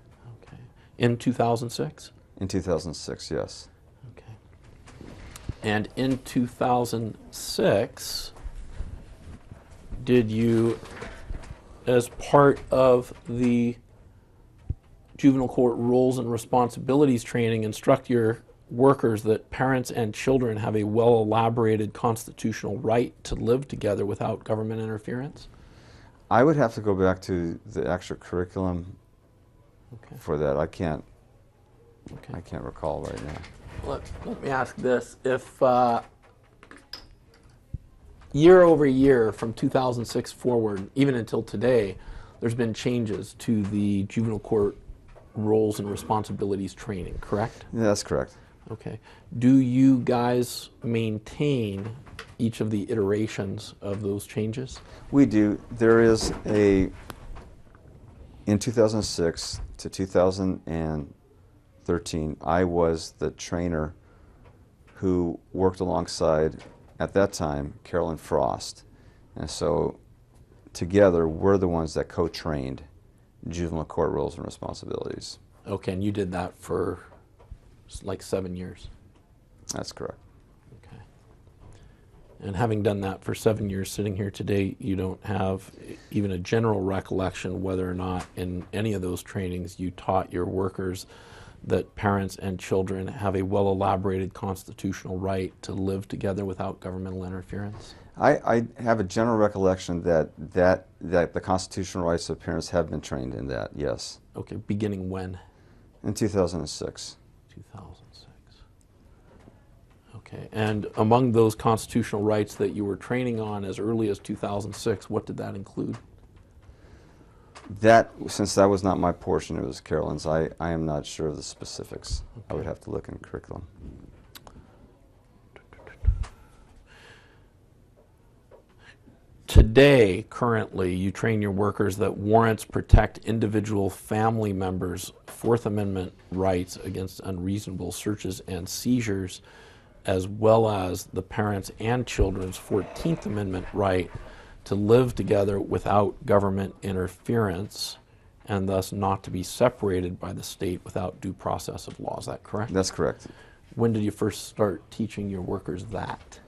Okay. In 2006? In 2006, yes. Okay. And in 2006, did you, as part of the juvenile court rules and responsibilities training, instruct your workers that parents and children have a well-elaborated constitutional right to live together without government interference? I would have to go back to the actual curriculum Okay. for that. I can't recall right now. Let me ask this. If year over year from 2006 forward, even until today, there's been changes to the juvenile court roles and responsibilities training, correct? Yeah, that's correct. Okay. Do you guys maintain each of the iterations of those changes? We do. There is in 2006 to 2013, I was the trainer who worked alongside, at that time, Carolyn Frost. And so together, we're the ones that co-trained juvenile court rules and responsibilities. Okay, and you did that for like 7 years? That's correct. Okay. And having done that for 7 years, sitting here today, you don't have even a general recollection whether or not in any of those trainings you taught your workers that parents and children have a well-elaborated constitutional right to live together without governmental interference? I have a general recollection that the constitutional rights of parents have been trained in that, yes. Okay, beginning when? In 2006. 2006. Okay, and among those constitutional rights that you were training on as early as 2006, what did that include? That, since that was not my portion, it was Carolyn's, I am not sure of the specifics. Okay. I would have to look in curriculum. Today, currently, you train your workers that warrants protect individual family members' Fourth Amendment rights against unreasonable searches and seizures. as well as the parents and children's 14th Amendment right to live together without government interference and thus not to be separated by the state without due process of law. Is that correct? That's correct. When did you first start teaching your workers that?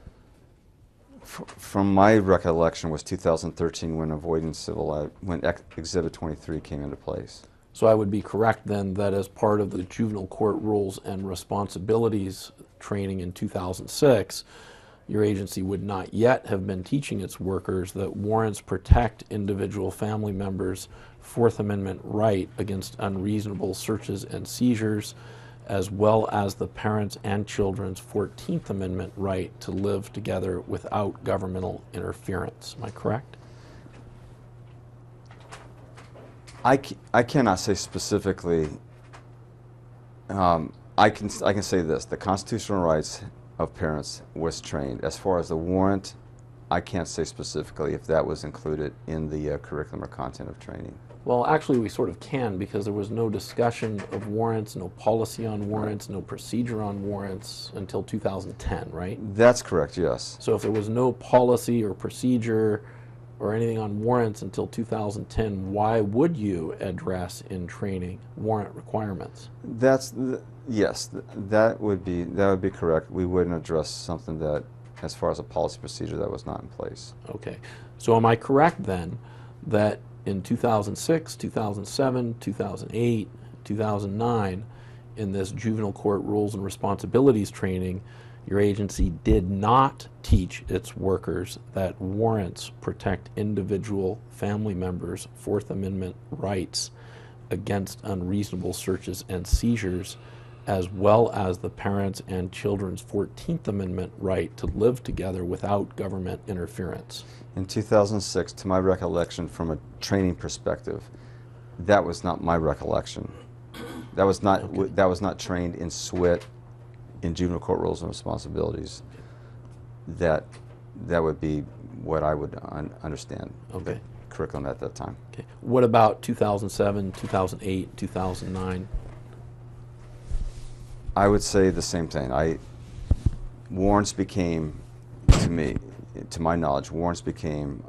From my recollection was 2013 when Exhibit 23 came into place. So I would be correct then that as part of the juvenile court rules and responsibilities training in 2006, your agency would not yet have been teaching its workers that warrants protect individual family members' Fourth Amendment right against unreasonable searches and seizures, as well as the parents and children's 14th Amendment right to live together without governmental interference. Am I correct? I cannot say specifically. I can say this: the constitutional rights of parents was trained. As far as the warrant, I can't say specifically if that was included in the curriculum or content of training. Well, actually, we sort of can, because there was no discussion of warrants, no policy on warrants, no procedure on warrants until 2010, right? That's correct, yes. So if there was no policy or procedure or anything on warrants until 2010, why would you address in training warrant requirements? Yes, that would be correct. We wouldn't address something that, as far as a policy procedure, that was not in place. Okay. So am I correct then that in 2006, 2007, 2008, 2009, in this juvenile court rules and responsibilities training, your agency did not teach its workers that warrants protect individual family members' Fourth Amendment rights against unreasonable searches and seizures, as well as the parents and children's 14th Amendment right to live together without government interference? In 2006, to my recollection from a training perspective, that was not my recollection. That was not, Okay. that was not trained in SWIT, in juvenile court rules and responsibilities. That would be what I would understand Okay. the curriculum at that time. Okay. What about 2007, 2008, 2009? I would say the same thing. Warrants became, to my knowledge, warrants became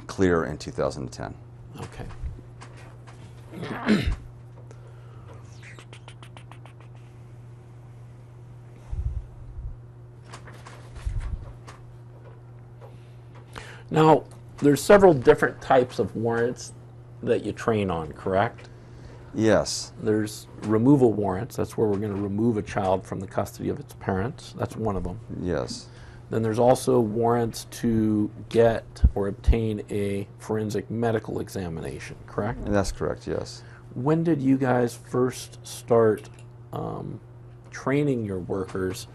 clear in 2010. Okay. Now, there's several different types of warrants that you train on, correct? Yes. There's removal warrants. That's where we're going to remove a child from the custody of its parents. That's one of them. Yes. Then there's also warrants to get or obtain a forensic medical examination, correct? That's correct, yes. When did you guys first start training your workers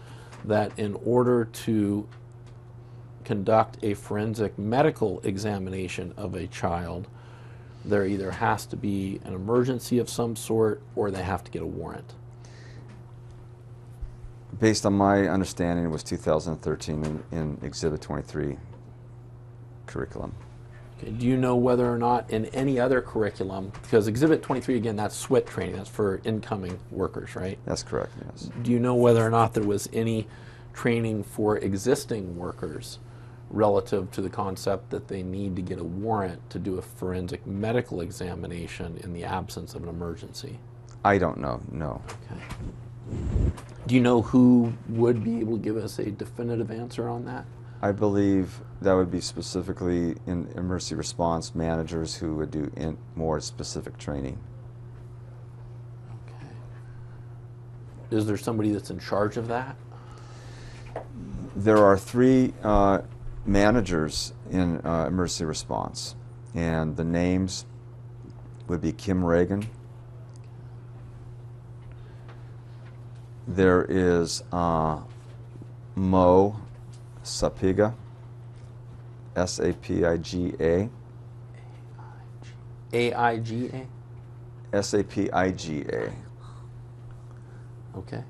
that in order to conduct a forensic medical examination of a child, there either has to be an emergency of some sort or they have to get a warrant? Based on my understanding, it was 2013 in Exhibit 23 curriculum. Okay. Do you know whether or not in any other curriculum, because Exhibit 23, again, that's SWIT training, that's for incoming workers, right? That's correct, yes. Do you know whether or not there was any training for existing workers relative to the concept that they need to get a warrant to do a forensic medical examination in the absence of an emergency? I don't know, no. Okay. Do you know who would be able to give us a definitive answer on that? I believe that would be specifically in emergency response managers who would do more specific training. Okay. Is there somebody that's in charge of that? There are 3 managers in emergency response, and the names would be Kim Reagan. There is Mo Sapiga, S-A-P-I-G-A. A-I-G-A? S-A-P-I-G-A. Okay.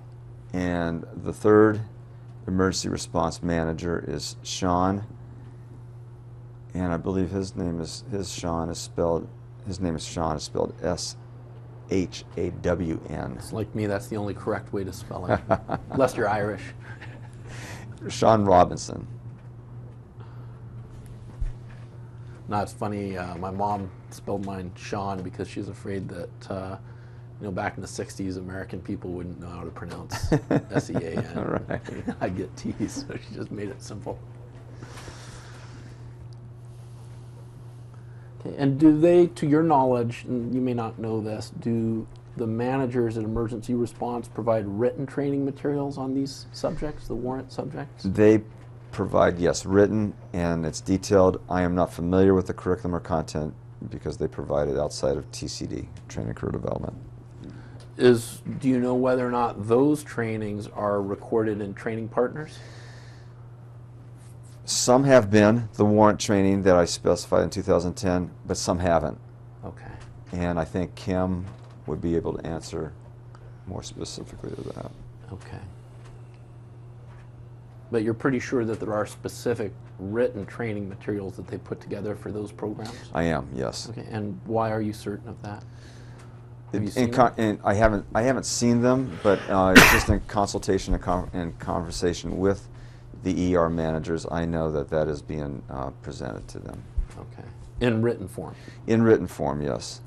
And the 3rd emergency response manager is Sean, and I believe his name is Sean is spelled S Hawn. It's like me, that's the only correct way to spell it. Unless you're Irish. Sean Robinson. No, it's funny, my mom spelled mine Sean because she's afraid that, back in the 60s, American people wouldn't know how to pronounce S-E-A-N. Right. I'd get teased, so she just made it simple. Okay, and do they, to your knowledge, and you may not know this, do the managers at emergency response provide written training materials on these subjects, the warrant subjects? They provide, yes, written, and it's detailed. I am not familiar with the curriculum or content because they provide it outside of TCD, Training Career Development. Do you know whether or not those trainings are recorded in training partners? Some have been the warrant training that I specified in 2010, but some haven't. Okay. And I think Kim would be able to answer more specifically to that. Okay. But you're pretty sure that there are specific written training materials that they put together for those programs? I am, yes. Okay, and why are you certain of that? Have you In seen them? and I haven't seen them, but it's just in consultation and conversation with the ER managers. I know that that is being presented to them. Okay. In written form? In written form, yes.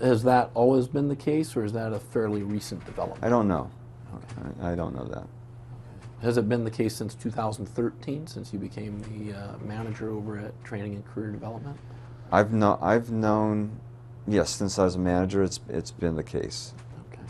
Has that always been the case, or is that a fairly recent development? I don't know. Okay. I don't know that. Has it been the case since 2013, since you became the manager over at Training and Career Development? I've known, yes, since I was a manager, it's been the case. Okay.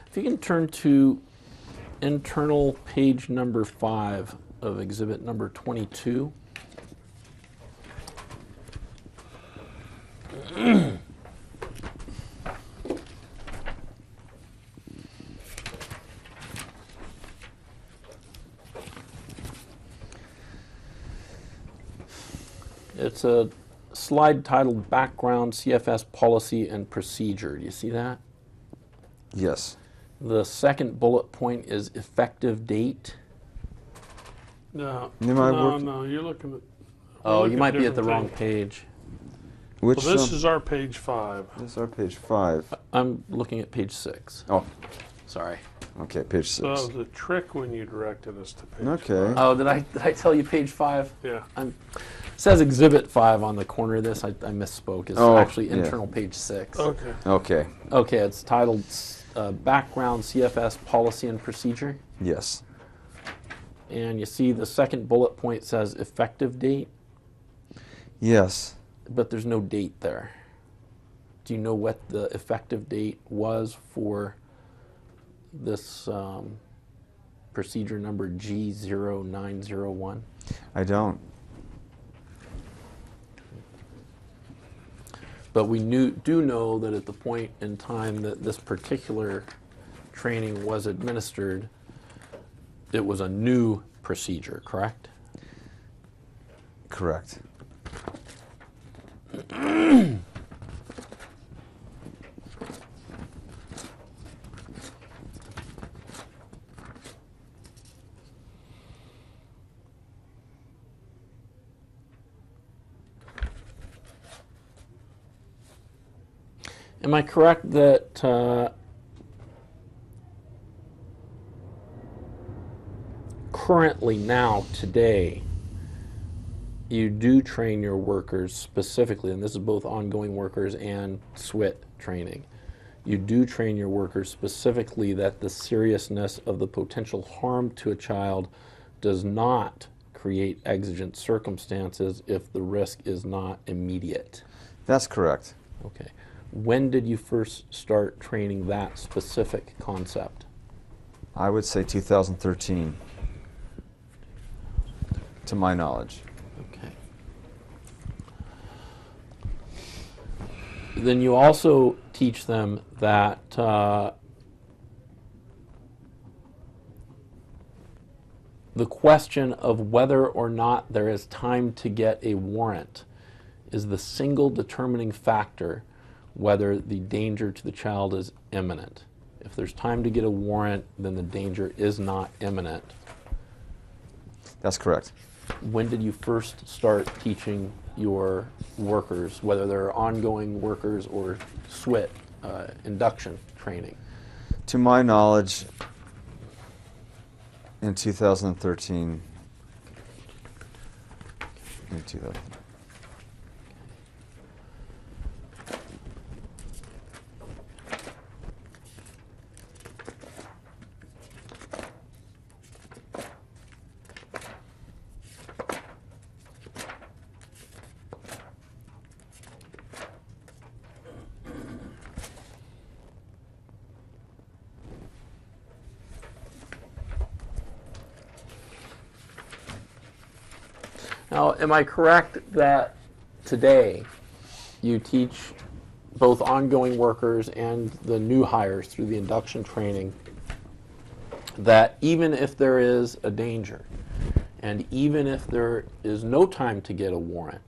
If you can turn to internal page number 5 of exhibit number 22. It's a slide titled Background CFS Policy and Procedure. Do you see that? Yes. The second bullet point is effective date. No, Am I no, working- no, you're looking at. Oh, looking you might be at the different wrong things. page. Which Well, this is our page 5. this is our page 5. I'm looking at page 6. Oh, Sorry. okay, page 6. So that was a trick when you directed us to page Okay. 5. Oh, did I tell you page 5? Yeah. It says exhibit 5 on the corner of this. I misspoke. It's Oh, actually yeah. internal page 6. Okay. Okay. Okay, it's titled Background CFS Policy and Procedure. Yes. And you see the second bullet point says effective date, Yes. but there's no date there. Do you know what the effective date was for this procedure number G0901? I don't. But we do know that at the point in time that this particular training was administered, it was a new procedure, correct? Correct. Am I correct that currently now, today, you do train your workers specifically, and this is both ongoing workers and SWIT training. You do train your workers specifically that the seriousness of the potential harm to a child does not create exigent circumstances if the risk is not immediate. That's correct. Okay. When did you first start training that specific concept? I would say 2013, to my knowledge. Okay. Then you also teach them that the question of whether or not there is time to get a warrant is the single determining factor whether the danger to the child is imminent. If there's time to get a warrant, then the danger is not imminent. That's correct. When did you first start teaching your workers, whether they're ongoing workers or SWIT, induction training? To my knowledge, in 2013, in 2000. Now, am I correct that today you teach both ongoing workers and the new hires through the induction training that even if there is a danger and even if there is no time to get a warrant,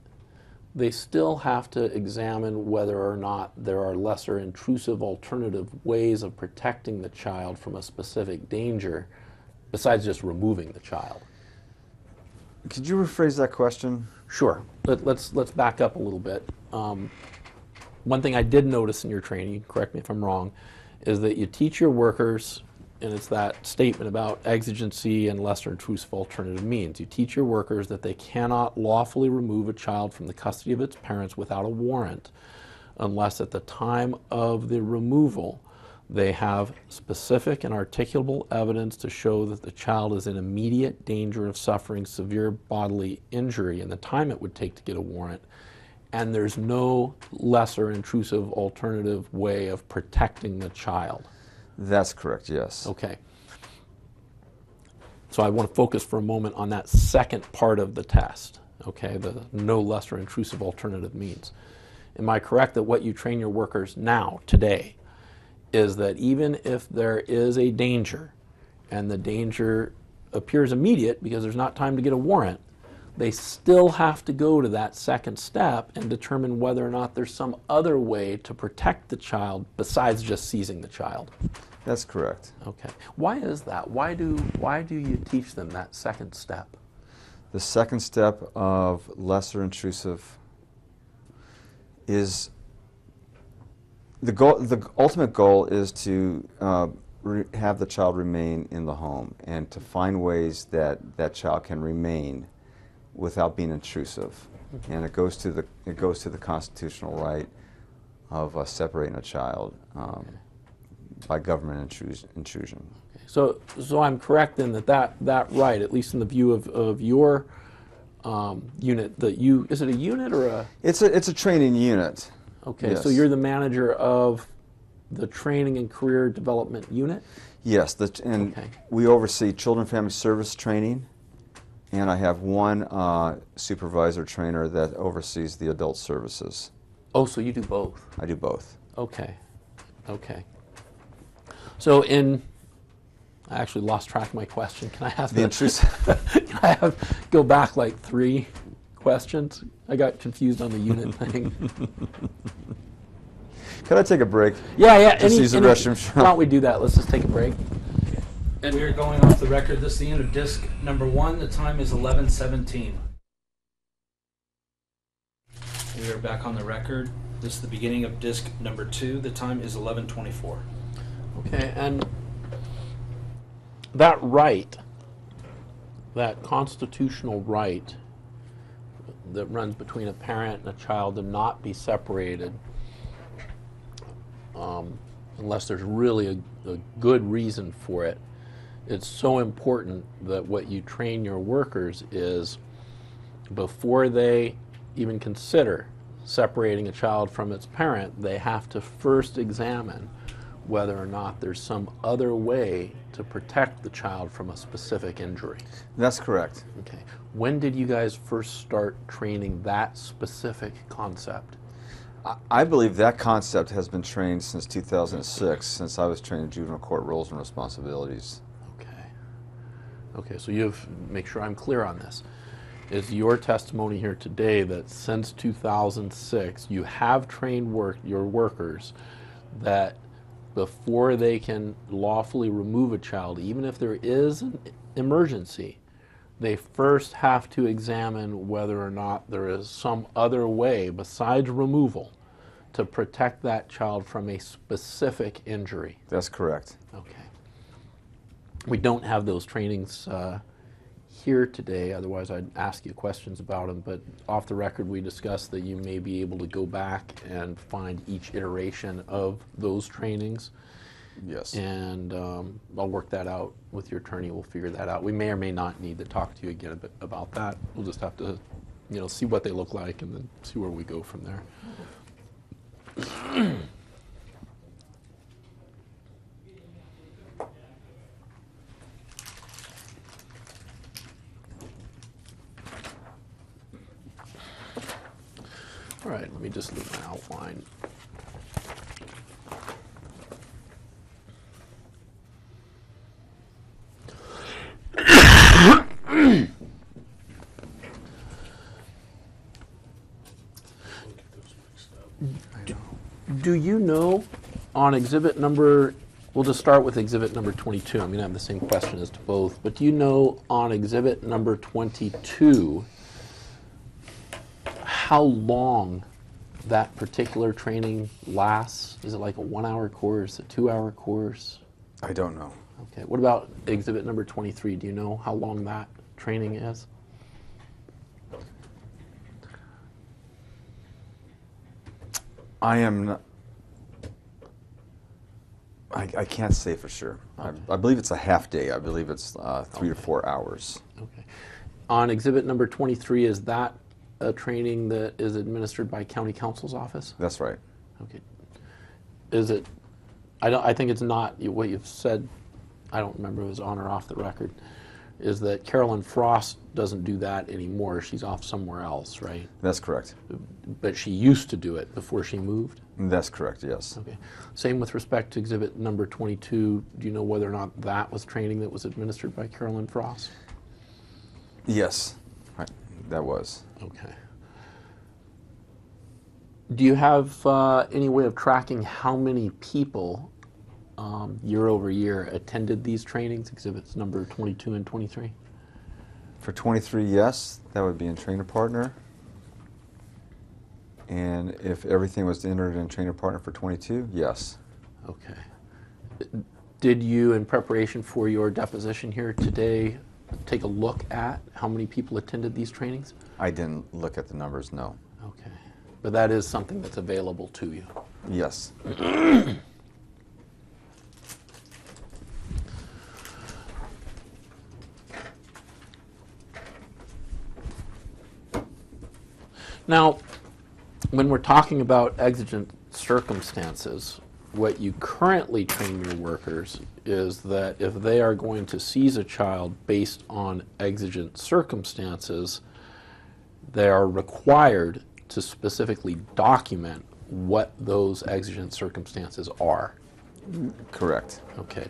they still have to examine whether or not there are lesser intrusive alternative ways of protecting the child from a specific danger besides just removing the child? Could you rephrase that question? Sure. Let's back up a little bit. One thing I did notice in your training, correct me if I'm wrong, is that you teach your workers, and it's that statement about exigency and lesser intrusive alternative means. You teach your workers that they cannot lawfully remove a child from the custody of its parents without a warrant unless at the time of the removal they have specific and articulable evidence to show that the child is in immediate danger of suffering severe bodily injury in the time it would take to get a warrant, and there's no lesser intrusive alternative way of protecting the child. That's correct, yes. Okay. So I want to focus for a moment on that second part of the test, okay, the no lesser intrusive alternative means. Am I correct that what you train your workers now, today, is that even if there is a danger and the danger appears immediate because there's not time to get a warrant, they still have to go to that second step and determine whether or not there's some other way to protect the child besides just seizing the child? That's correct. Okay. Why is that? Why do you teach them that second step? The second step of lesser intrusive is the goal. The ultimate goal is to have the child remain in the home and to find ways that that child can remain without being intrusive. Mm-hmm. And it goes to the constitutional right of separating a child by government intrusion. Okay. So I'm correct then that right, at least in the view of your unit, is it a unit or a? It's a training unit. Okay, yes. So you're the manager of the training and career development unit? Yes, and okay. We oversee children and family service training, and I have one supervisor trainer that oversees the adult services. Oh, so you do both? I do both. Okay, okay. So I actually lost track of my question. Can I have can I go back like 3 questions? I got confused on the unit thing. Could I take a break? Yeah. Just use the restroom. Why don't we do that? Let's just take a break. And we are going off the record. This is the end of disc number 1. The time is 11:17. We are back on the record. This is the beginning of disc number 2. The time is 11:24. Okay, and that right, that constitutional right that runs between a parent and a child to not be separated unless there's really a good reason for it. It's so important that what you train your workers is before they even consider separating a child from its parent, they have to first examine whether or not there's some other way to protect the child from a specific injury. That's correct. Okay. When did you guys first start training that specific concept? I believe that concept has been trained since 2006, since I was training juvenile court roles and responsibilities. Okay. Okay, so make sure I'm clear on this. Is your testimony here today that since 2006 you have trained your workers that before they can lawfully remove a child, even if there is an emergency, they first have to examine whether or not there is some other way besides removal to protect that child from a specific injury? That's correct. Okay. We don't have those trainings here today, otherwise I'd ask you questions about them, but off the record we discussed that you may be able to go back and find each iteration of those trainings. Yes. And I'll work that out with your attorney. We'll figure that out. We may or may not need to talk to you again a bit about that. We'll just have to, see what they look like and then see where we go from there. All right, let me just leave my outline. Do you know on exhibit number, we'll just start with exhibit number 22. I'm going to have the same question as to both, but do you know on exhibit number 22 how long that particular training lasts? Is it like a 1-hour course, a 2-hour course? I don't know. Okay, what about exhibit number 23? Do you know how long that training is? I can't say for sure. Okay. I believe it's a half day. I believe it's 3 to 4 hours. Okay. On exhibit number 23, is that a training that is administered by county counsel's office? That's right. Okay. Is it, I think it's not, what you've said, I don't remember if it was on or off the record, is that Carolyn Frost doesn't do that anymore. She's off somewhere else, right? That's correct. But she used to do it before she moved? That's correct, yes. Okay. Same with respect to exhibit number 22. Do you know whether or not that was training that was administered by Carolyn Frost? Yes, that was. Okay. Do you have any way of tracking how many people year over year attended these trainings, exhibits number 22 and 23? For 23, yes, that would be in trainer partner. And if everything was entered in trainer partner for 22, yes. Okay. Did you, in preparation for your deposition here today, take a look at how many people attended these trainings? I didn't look at the numbers, no. Okay. But that is something that's available to you? Yes. Now, when we're talking about exigent circumstances, what you currently train your workers is that if they are going to seize a child based on exigent circumstances, they are required to specifically document what those exigent circumstances are. Correct. Okay.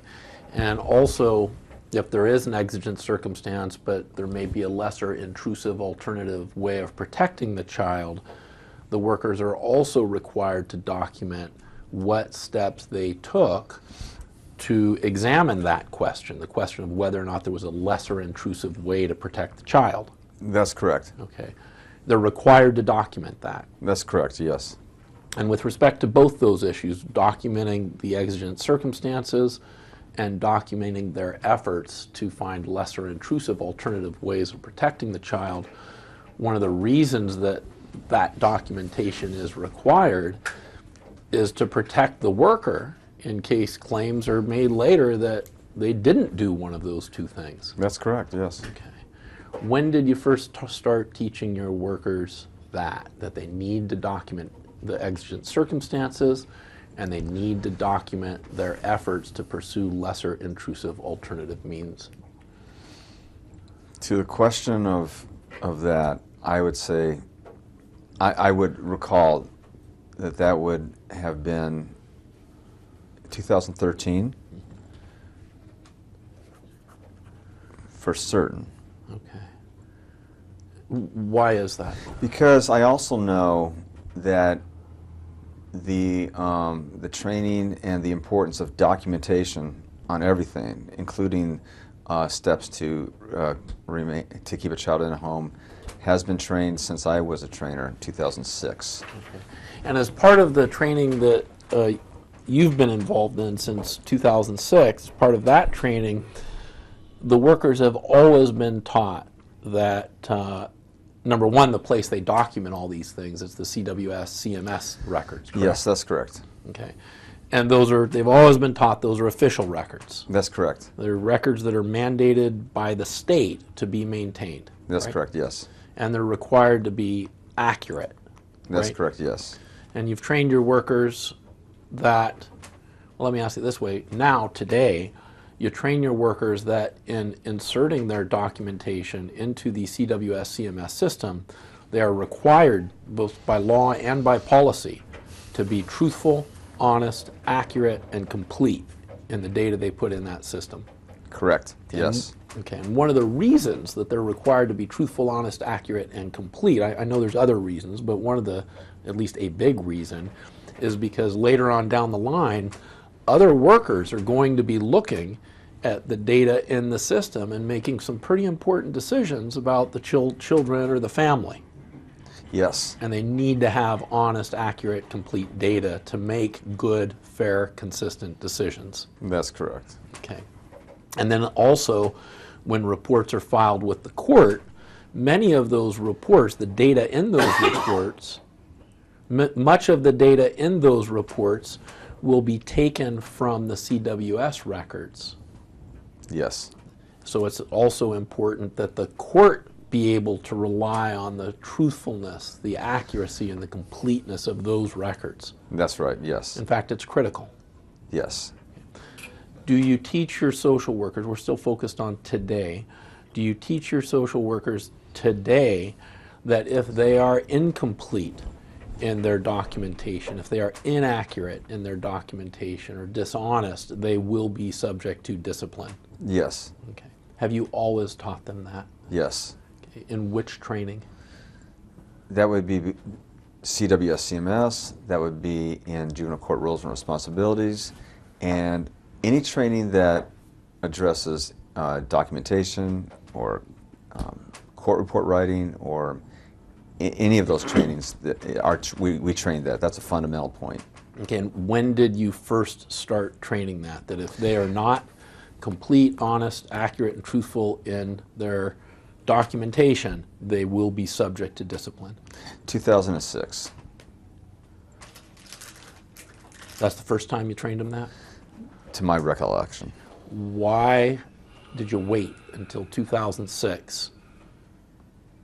And also, if there is an exigent circumstance, but there may be a lesser intrusive alternative way of protecting the child, the workers are also required to document what steps they took to examine that question, the question of whether or not there was a lesser intrusive way to protect the child. That's correct. Okay. They're required to document that. That's correct, yes. And with respect to both those issues, documenting the exigent circumstances and documenting their efforts to find lesser intrusive alternative ways of protecting the child, one of the reasons that that documentation is required is to protect the worker in case claims are made later that they didn't do one of those two things. That's correct, yes. Okay. When did you first start teaching your workers that they need to document the exigent circumstances and they need to document their efforts to pursue lesser intrusive alternative means? To the question of that, I would say, I would recall that would have been 2013 for certain. Okay. Why is that? Because I also know that the training and the importance of documentation on everything, including steps to keep a child in a home, has been trained since I was a trainer in 2006. Okay. And as part of the training that you've been involved in since 2006, part of that training, the workers have always been taught that, number one, the place they document all these things is the CWS, CMS records, correct? Yes, that's correct. Okay. And they've always been taught those are official records. That's correct. They're records that are mandated by the state to be maintained. That's right? correct, yes. And they're required to be accurate. That's right? correct, yes. And you've trained your workers that, well, let me ask it this way. Now, today, you train your workers that in inserting their documentation into the CWS CMS system, they are required, both by law and by policy, to be truthful, honest, accurate, and complete in the data they put in that system. Correct, yes. Okay, and one of the reasons that they're required to be truthful, honest, accurate, and complete, I know there's other reasons, but one of the, at least a big reason, is because later on down the line, other workers are going to be looking at the data in the system and making some pretty important decisions about the children or the family. Yes. And they need to have honest, accurate, complete data to make good, fair, consistent decisions. That's correct. Okay. And then also, when reports are filed with the court, many of those reports, the data in those reports, much of the data in those reports will be taken from the CWS records. Yes. So it's also important that the court be able to rely on the truthfulness, the accuracy, and the completeness of those records. That's right, yes. In fact, it's critical. Yes. Do you teach your social workers, we're still focused on today, do you teach your social workers today that if they are incomplete in their documentation, if they are inaccurate in their documentation or dishonest, they will be subject to discipline? Yes. Okay. Have you always taught them that? Yes. Okay. In which training? That would be CWS CMS, that would be in juvenile court roles and responsibilities, and any training that addresses documentation or court report writing or any of those trainings, that we train that. That's a fundamental point. Okay, and when did you first start training that? That if they are not complete, honest, accurate, and truthful in their documentation, they will be subject to discipline? 2006. That's the first time you trained them that? To my recollection. Why did you wait until 2006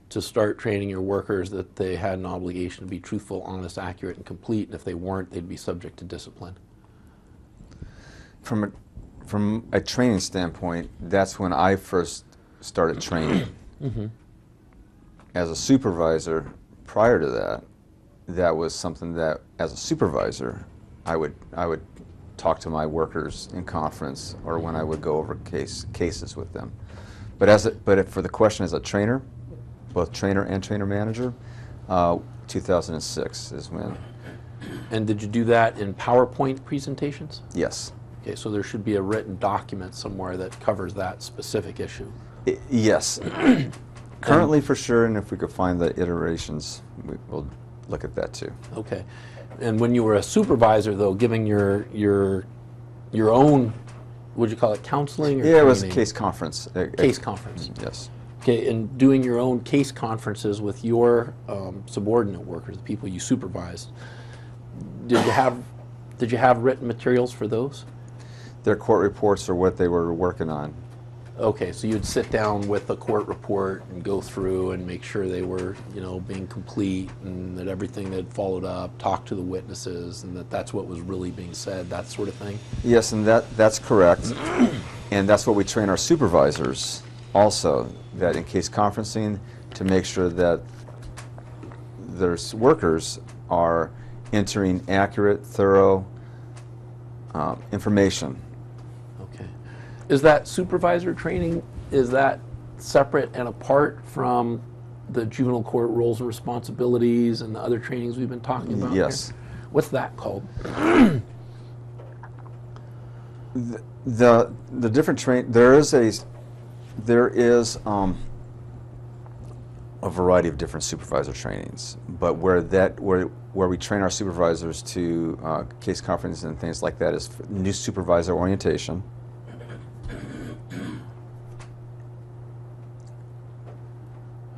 to start training your workers that they had an obligation to be truthful, honest, accurate, and complete, and if they weren't, they'd be subject to discipline? From a training standpoint, that's when I first started training. Mm-hmm. As a supervisor, prior to that, that was something that, as a supervisor, I would talk to my workers in conference or when I would go over cases with them. But for the question as a trainer, both trainer and trainer manager, 2006 is when. And did you do that in PowerPoint presentations? Yes. Okay, so there should be a written document somewhere that covers that specific issue. Yes. Currently for sure, and if we could find the iterations, we'll look at that too. Okay. And when you were a supervisor, though, giving your own, would you call it counseling or Yeah, it was a training? case conference. Case conference. Yes. Okay, and doing your own case conferences with your subordinate workers, the people you supervised, did you have written materials for those? Their court reports are what they were working on. Okay, so you'd sit down with the court report and go through and make sure they were, being complete, and that everything had followed up, talk to the witnesses, and that's what was really being said, that sort of thing? Yes, and that's correct. And that's what we train our supervisors also, that in case conferencing, to make sure that their workers are entering accurate, thorough information. Okay. Is that supervisor training, is that separate and apart from the juvenile court roles and responsibilities and the other trainings we've been talking about? Yes. Here? What's that called? The different there is a variety of different supervisor trainings, but where we train our supervisors to case conferences and things like that is new supervisor orientation.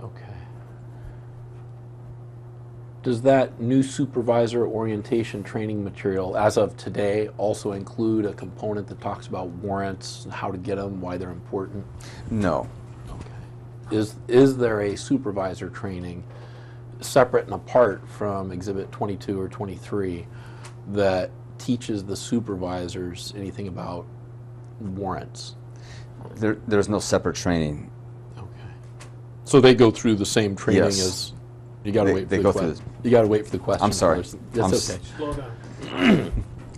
Okay. Does that new supervisor orientation training material, as of today, also include a component that talks about warrants, how to get them, why they're important? No. Okay. Is there a supervisor training separate and apart from Exhibit 22 or 23 that teaches the supervisors anything about warrants? There's no separate training. Okay. So they go through the same training Yes. as you got to wait for They the go question. through You got to wait for the question. I'm sorry. That's okay. Slow down.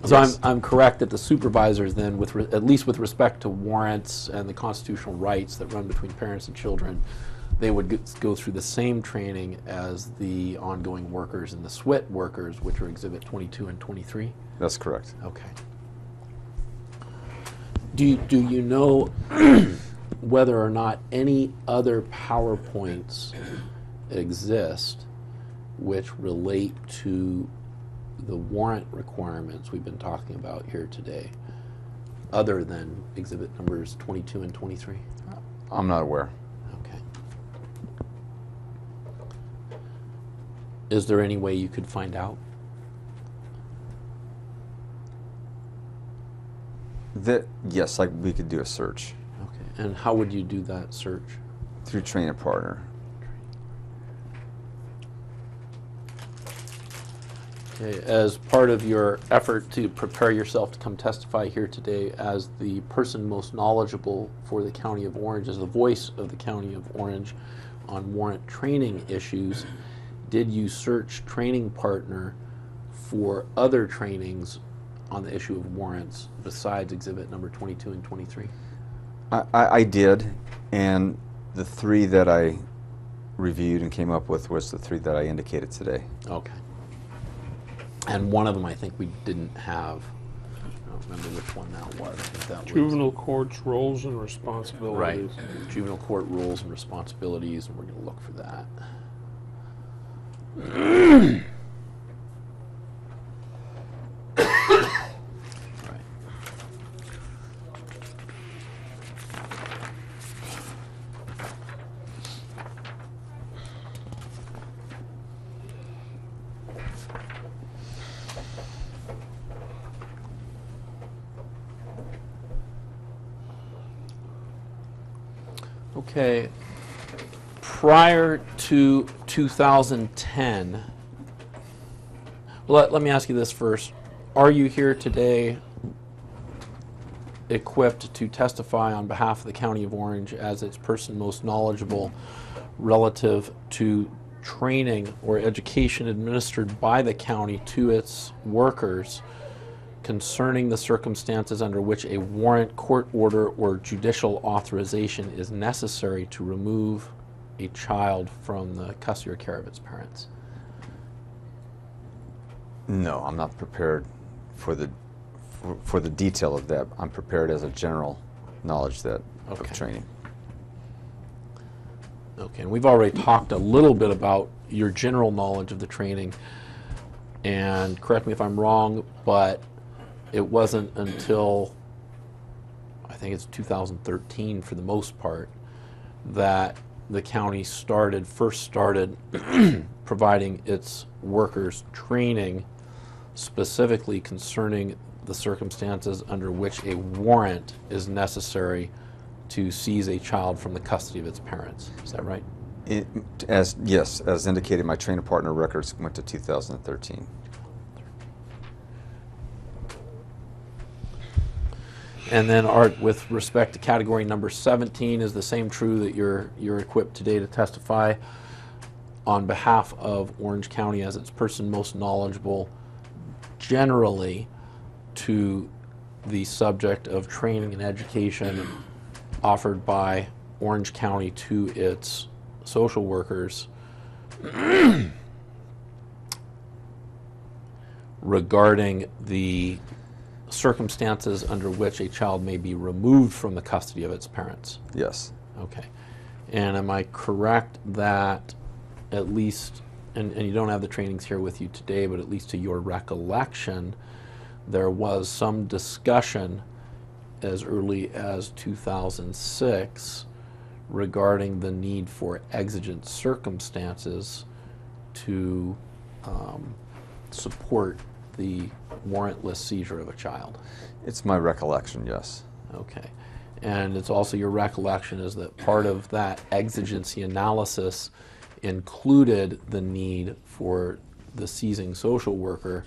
So Yes. I'm correct that the supervisors then, at least with respect to warrants and the constitutional rights that run between parents and children, they would go through the same training as the ongoing workers and the SWIT workers, which are Exhibit 22 and 23? That's correct. Okay. Do you know whether or not any other PowerPoints exist which relate to the warrant requirements we've been talking about here today, other than exhibit numbers 22 and 23? I'm not aware. Okay. Is there any way you could find out? Yes, like we could do a search Okay. And how would you do that search? through Train a Partner. Okay, as part of your effort to prepare yourself to come testify here today as the person most knowledgeable for the County of Orange, as the voice of the County of Orange on warrant training issues, did you search Training Partner for other trainings on the issue of warrants besides exhibit number 22 and 23? I did, and the three that I reviewed and came up with was the three that I indicated today. Okay. And one of them I think we didn't have. I don't remember which one that was. I think that was Juvenile court's roles and responsibilities. right. Juvenile court rules and responsibilities, and we're going to look for that. Right. Okay, prior to 2010, let me ask you this first. Are you here today equipped to testify on behalf of the County of Orange as its person most knowledgeable relative to training or education administered by the county to its workers concerning the circumstances under which a warrant, court order, or judicial authorization is necessary to remove a child from the custody or care of its parents? No, I'm not prepared for the detail of that. I'm prepared as a general knowledge of Okay. training. Okay, and we've already talked a little bit about your general knowledge of the training, and correct me if I'm wrong, but it wasn't until, I think it's 2013 for the most part, that the county first started providing its workers training specifically concerning the circumstances under which a warrant is necessary to seize a child from the custody of its parents. Is that right? Yes, as indicated, my training partner records went to 2013. And then, Art, with respect to category number 17, is the same true that you're equipped today to testify on behalf of Orange County as its person most knowledgeable generally to the subject of training and education offered by Orange County to its social workers regarding the circumstances under which a child may be removed from the custody of its parents? Yes. Okay. And am I correct that at least, and you don't have the trainings here with you today, but at least to your recollection, there was some discussion as early as 2006 regarding the need for exigent circumstances to support the warrantless seizure of a child? It's my recollection, yes. Okay. And it's also your recollection is that part of that exigency analysis included the need for the seizing social worker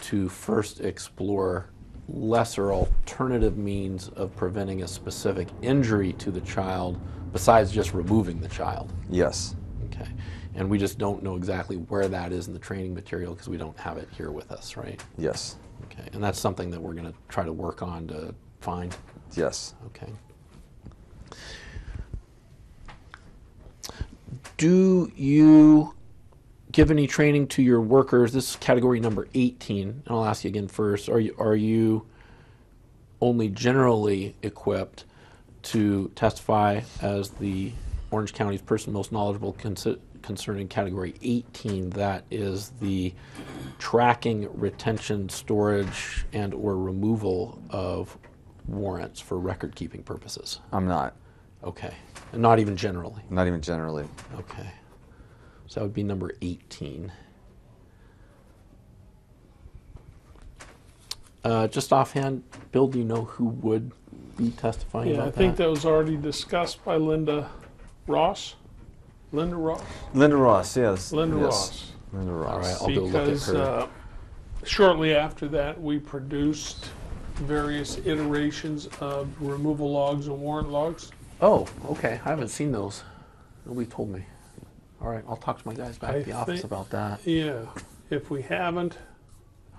to first explore lesser alternative means of preventing a specific injury to the child besides just removing the child. Yes. Okay. And we just don't know exactly where that is in the training material because we don't have it here with us, right? Yes. Okay. And that's something that we're going to try to work on to find. Yes. Okay. Do you give any training to your workers? This is category number 18, and I'll ask you again first. Are you only generally equipped to testify as the Orange County's person most knowledgeable concerning category 18, that is the tracking, retention, storage, and or removal of warrants for record-keeping purposes? I'm not. Okay. And not even generally? Not even generally. Okay. So that would be number 18. Just offhand, Bill, do you know who would be testifying Yeah, about I think that? that was already discussed by Linda Ross. Linda Ross? Linda Ross, yes. Linda Yes. Ross. Linda Ross. All right, I'll go look at Because her. shortly after that, we produced various iterations of removal logs and warrant logs. Oh, okay. I haven't seen those. Nobody told me. All right, I'll talk to my guys back at the office about that. Yeah, if we haven't,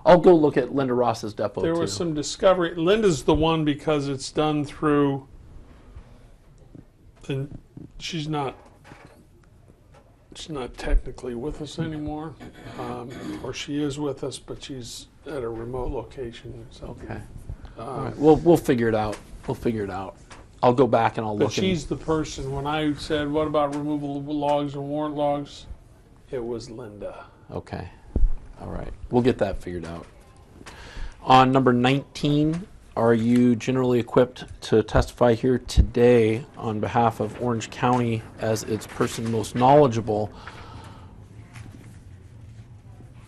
I'll go look at Linda Ross's depot there too. was some discovery. Linda's the one because it's done through, and she's not technically with us anymore, or she is with us, but she's at a remote location. So. Okay. All right. We'll figure it out. We'll figure it out. I'll go back and I'll But look. she's the person. When I said, "What about removal of logs and warrant logs?" It was Linda. Okay. All right. We'll get that figured out. On number 19, are you generally equipped to testify here today on behalf of Orange County as its person most knowledgeable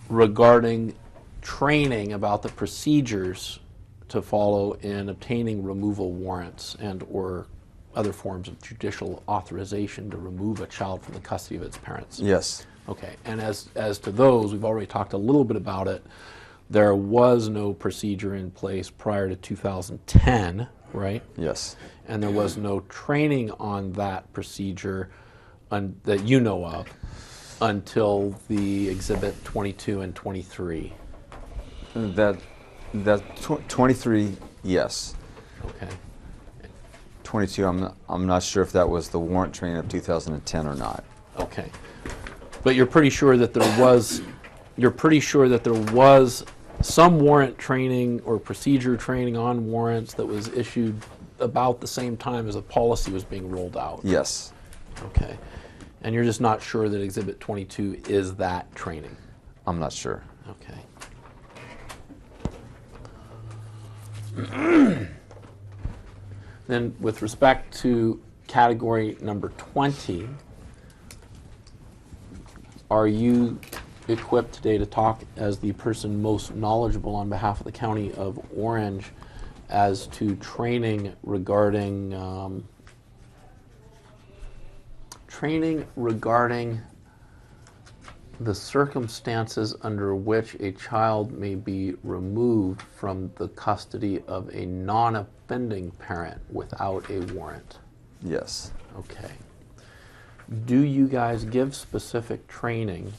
regarding training about the procedures to follow in obtaining removal warrants and or other forms of judicial authorization to remove a child from the custody of its parents? Yes. Okay, and as to those, we've already talked a little bit about it. There was no procedure in place prior to 2010, right? Yes. And there was no training on that procedure that you know of until the Exhibit 22 and 23. That 23, yes. Okay. 22, I'm not sure if that was the warrant training of 2010 or not. Okay. But you're pretty sure that there was some warrant training or procedure training on warrants that was issued about the same time as a policy was being rolled out? Yes. Okay. And you're just not sure that Exhibit 22 is that training? I'm not sure. Okay. Then with respect to category number 20, are you equipped today to talk as the person most knowledgeable on behalf of the County of Orange as to training regarding the circumstances under which a child may be removed from the custody of a non-offending parent without a warrant? Yes. Okay. Do you guys give specific training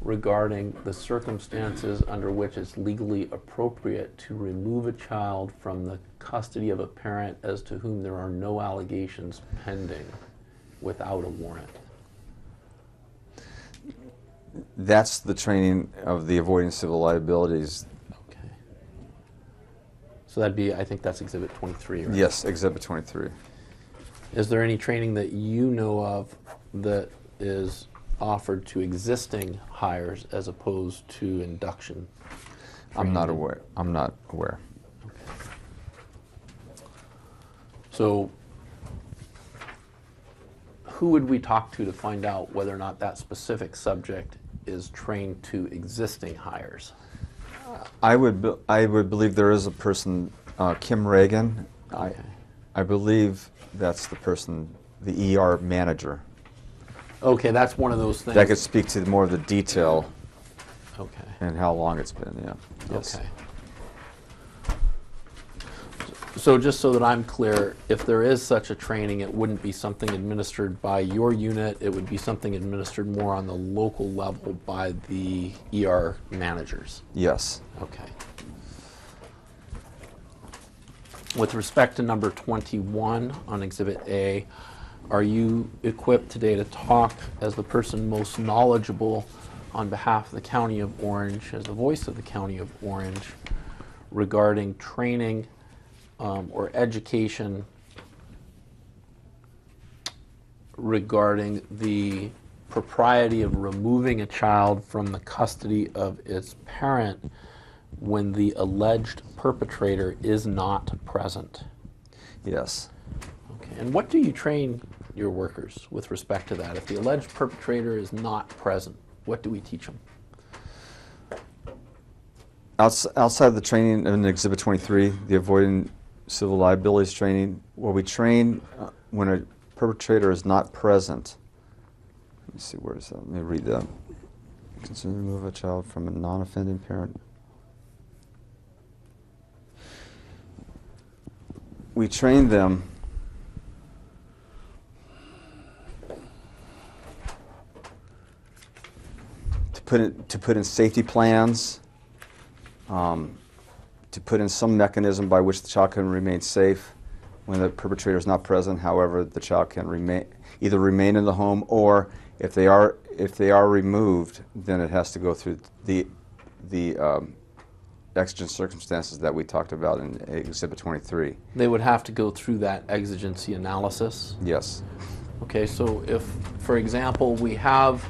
regarding the circumstances under which it's legally appropriate to remove a child from the custody of a parent as to whom there are no allegations pending without a warrant? That's the training of the avoiding civil liabilities. Okay. So that'd be, I think that's Exhibit 23, right? Yes, Exhibit 23. Is there any training that you know of that is offered to existing hires as opposed to induction? I'm not training? aware. I'm not aware. So who would we talk to find out whether or not that specific subject is trained to existing hires? I would believe there is a person, Kim Reagan. Okay. I believe that's the person, the ER manager. Okay, that's one of those things. That could speak to more of the detail Okay. and how long it's been. Yeah. Yes. Okay. So just so that I'm clear, if there is such a training, it wouldn't be something administered by your unit, it would be something administered more on the local level by the ER managers? Yes. Okay. With respect to number 21 on Exhibit A, are you equipped today to talk as the person most knowledgeable on behalf of the County of Orange, as the voice of the County of Orange, regarding training or education regarding the propriety of removing a child from the custody of its parent when the alleged perpetrator is not present? Yes. Okay. And what do you train your workers with respect to that? If the alleged perpetrator is not present, what do we teach them? Outside the training in Exhibit 23, the avoiding civil liabilities training, where we train when a perpetrator is not present. Let me see, where is that? Let me read that. Consider remove a child from a non-offending parent. We train them to put in safety plans, to put in some mechanism by which the child can remain safe when the perpetrator is not present. However, the child can either remain in the home, or if they are removed, then it has to go through the exigent circumstances that we talked about in Exhibit 23. They would have to go through that exigency analysis? Yes. Okay, so if, for example, we have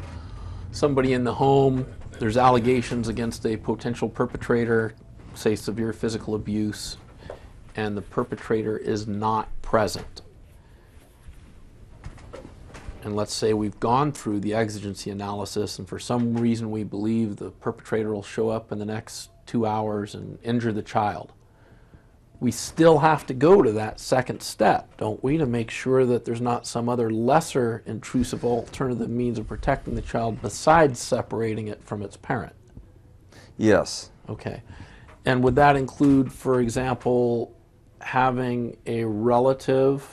somebody in the home, there's allegations against a potential perpetrator, say severe physical abuse, and the perpetrator is not present. And let's say we've gone through the exigency analysis, and for some reason we believe the perpetrator will show up in the next 2 hours and injure the child. We still have to go to that second step, don't we, to make sure that there's not some other lesser intrusive alternative means of protecting the child besides separating it from its parent? Yes. Okay. And would that include, for example, having a relative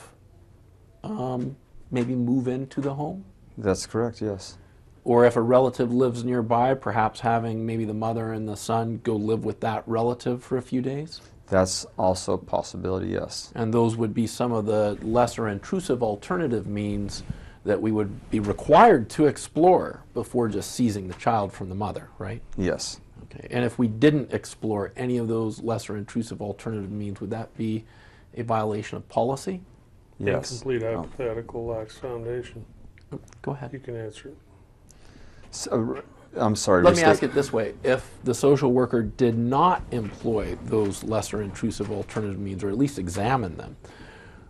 maybe move into the home? That's correct, yes. Or if a relative lives nearby, perhaps having maybe the mother and the son go live with that relative for a few days? That's also a possibility, yes. And those would be some of the lesser intrusive alternative means that we would be required to explore before just seizing the child from the mother, right? Yes. Okay. And if we didn't explore any of those lesser intrusive alternative means, would that be a violation of policy? Yes. Incomplete hypothetical lacks foundation. Go ahead. You can answer it. So, I'm sorry. Let me ask it this way. If the social worker did not employ those lesser intrusive alternative means, or at least examine them,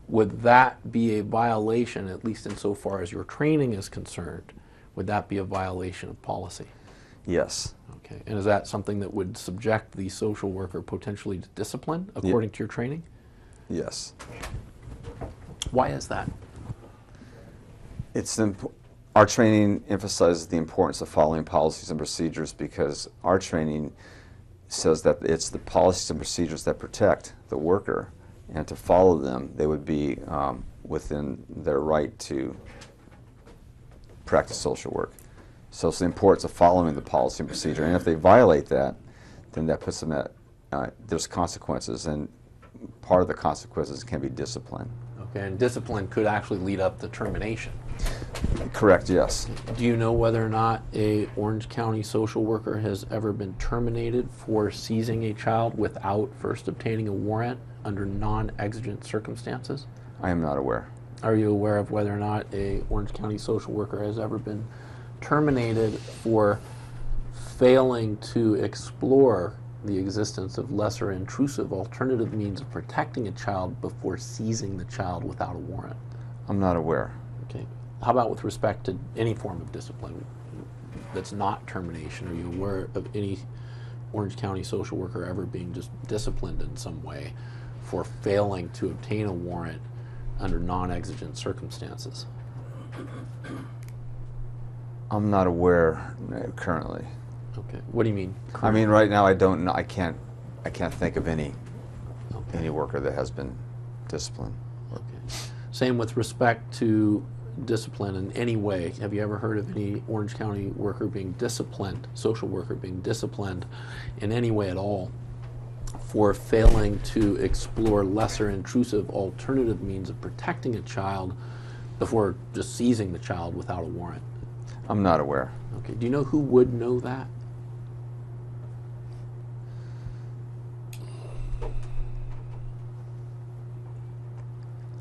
would that be a violation, at least insofar as your training is concerned, would that be a violation of policy? Yes. Okay. And is that something that would subject the social worker potentially to discipline according to your training? Yes. Why is that? Our training emphasizes the importance of following policies and procedures because our training says that it's the policies and procedures that protect the worker, and to follow them, they would be within their right to practice social work. So it's the importance of following the policy and procedure, and if they violate that, then that puts them at, there's consequences, and part of the consequences can be discipline. Okay, and discipline could actually lead up to termination. Correct, yes. Do you know whether or not a Orange County social worker has ever been terminated for seizing a child without first obtaining a warrant under non-exigent circumstances? I am not aware. Are you aware of whether or not a Orange County social worker has ever been terminated for failing to explore the existence of lesser intrusive alternative means of protecting a child before seizing the child without a warrant? I'm not aware. Okay. How about with respect to any form of discipline that's not termination? Are you aware of any Orange County social worker ever being just disciplined in some way for failing to obtain a warrant under non-exigent circumstances? I'm not aware currently. Okay. What do you mean? I mean, right now I don't know. I can't think of any worker that has been disciplined. Okay. Same with respect to discipline in any way. Have you ever heard of any Orange County worker being disciplined, social worker being disciplined in any way at all for failing to explore lesser intrusive alternative means of protecting a child before just seizing the child without a warrant? I'm not aware. Okay. Do you know who would know that?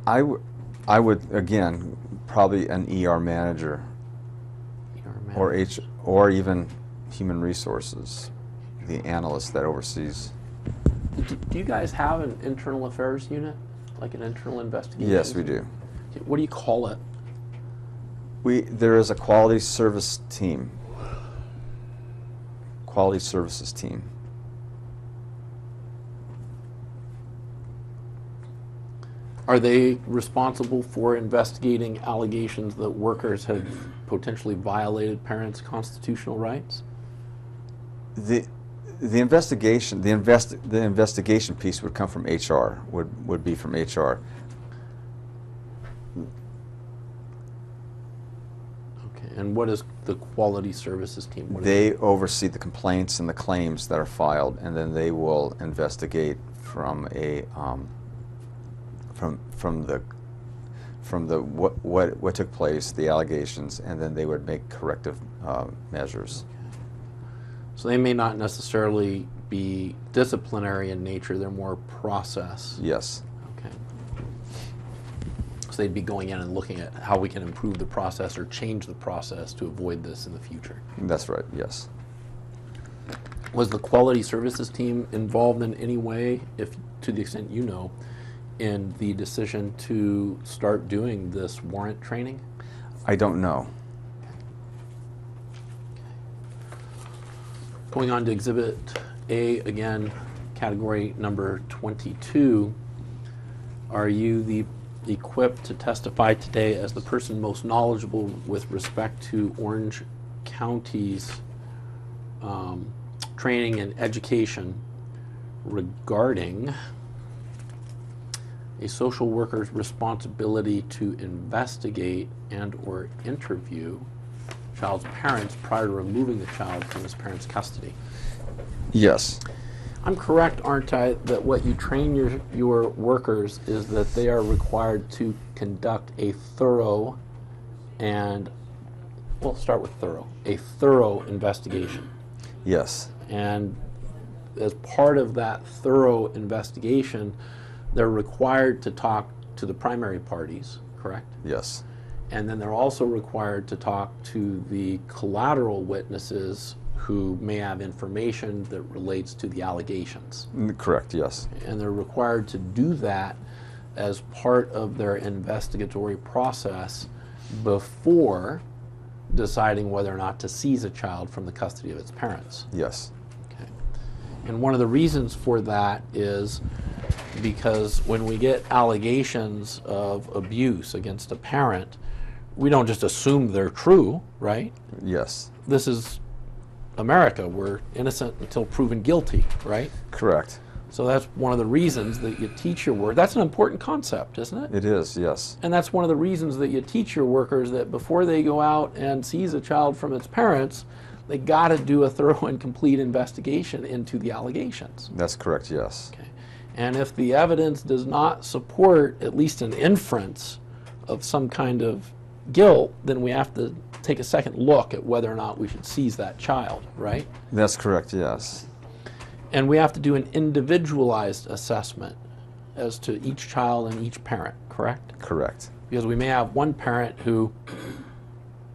I would, again, probably an ER manager, or even human resources, the analyst that oversees. Do you guys have an internal affairs unit, like an internal investigation? Yes, we do. What do you call it? There is a quality service team. Quality services team. Are they responsible for investigating allegations that workers have potentially violated parents' constitutional rights? The investigation piece would come from HR. Would be from HR. Okay. And what is the quality services team? They oversee the complaints and the claims that are filed, and then they will investigate from a from the what took place, the allegations, and then they would make corrective measures. Okay. So they may not necessarily be disciplinary in nature; they're more process. Yes. Okay. So they'd be going in and looking at how we can improve the process or change the process to avoid this in the future. That's right. Yes. Was the quality services team involved in any way, if to the extent you know, in the decision to start doing this warrant training? I don't know. Going on to Exhibit A again, category number 22. Are you equipped to testify today as the person most knowledgeable with respect to Orange County's training and education regarding a social worker's responsibility to investigate and or interview child's parents prior to removing the child from his parents' custody? Yes. I'm correct, aren't I, that what you train your workers is that they are required to conduct a thorough and, well, start with thorough, a thorough investigation. Yes. And as part of that thorough investigation, they're required to talk to the primary parties, correct? Yes. And then they're also required to talk to the collateral witnesses who may have information that relates to the allegations. Correct, yes. And they're required to do that as part of their investigatory process before deciding whether or not to seize a child from the custody of its parents. Yes. Okay. And one of the reasons for that is because when we get allegations of abuse against a parent, we don't just assume they're true, right? Yes. This is America. We're innocent until proven guilty, right? Correct. So that's one of the reasons that you teach your work. That's an important concept, isn't it? It is, yes. And that's one of the reasons that you teach your workers that before they go out and seize a child from its parents, they got to do a thorough and complete investigation into the allegations. That's correct, yes. Okay. And if the evidence does not support at least an inference of some kind of guilt, then we have to take a second look at whether or not we should seize that child, right? That's correct, yes. And we have to do an individualized assessment as to each child and each parent, correct? Correct. Because we may have one parent who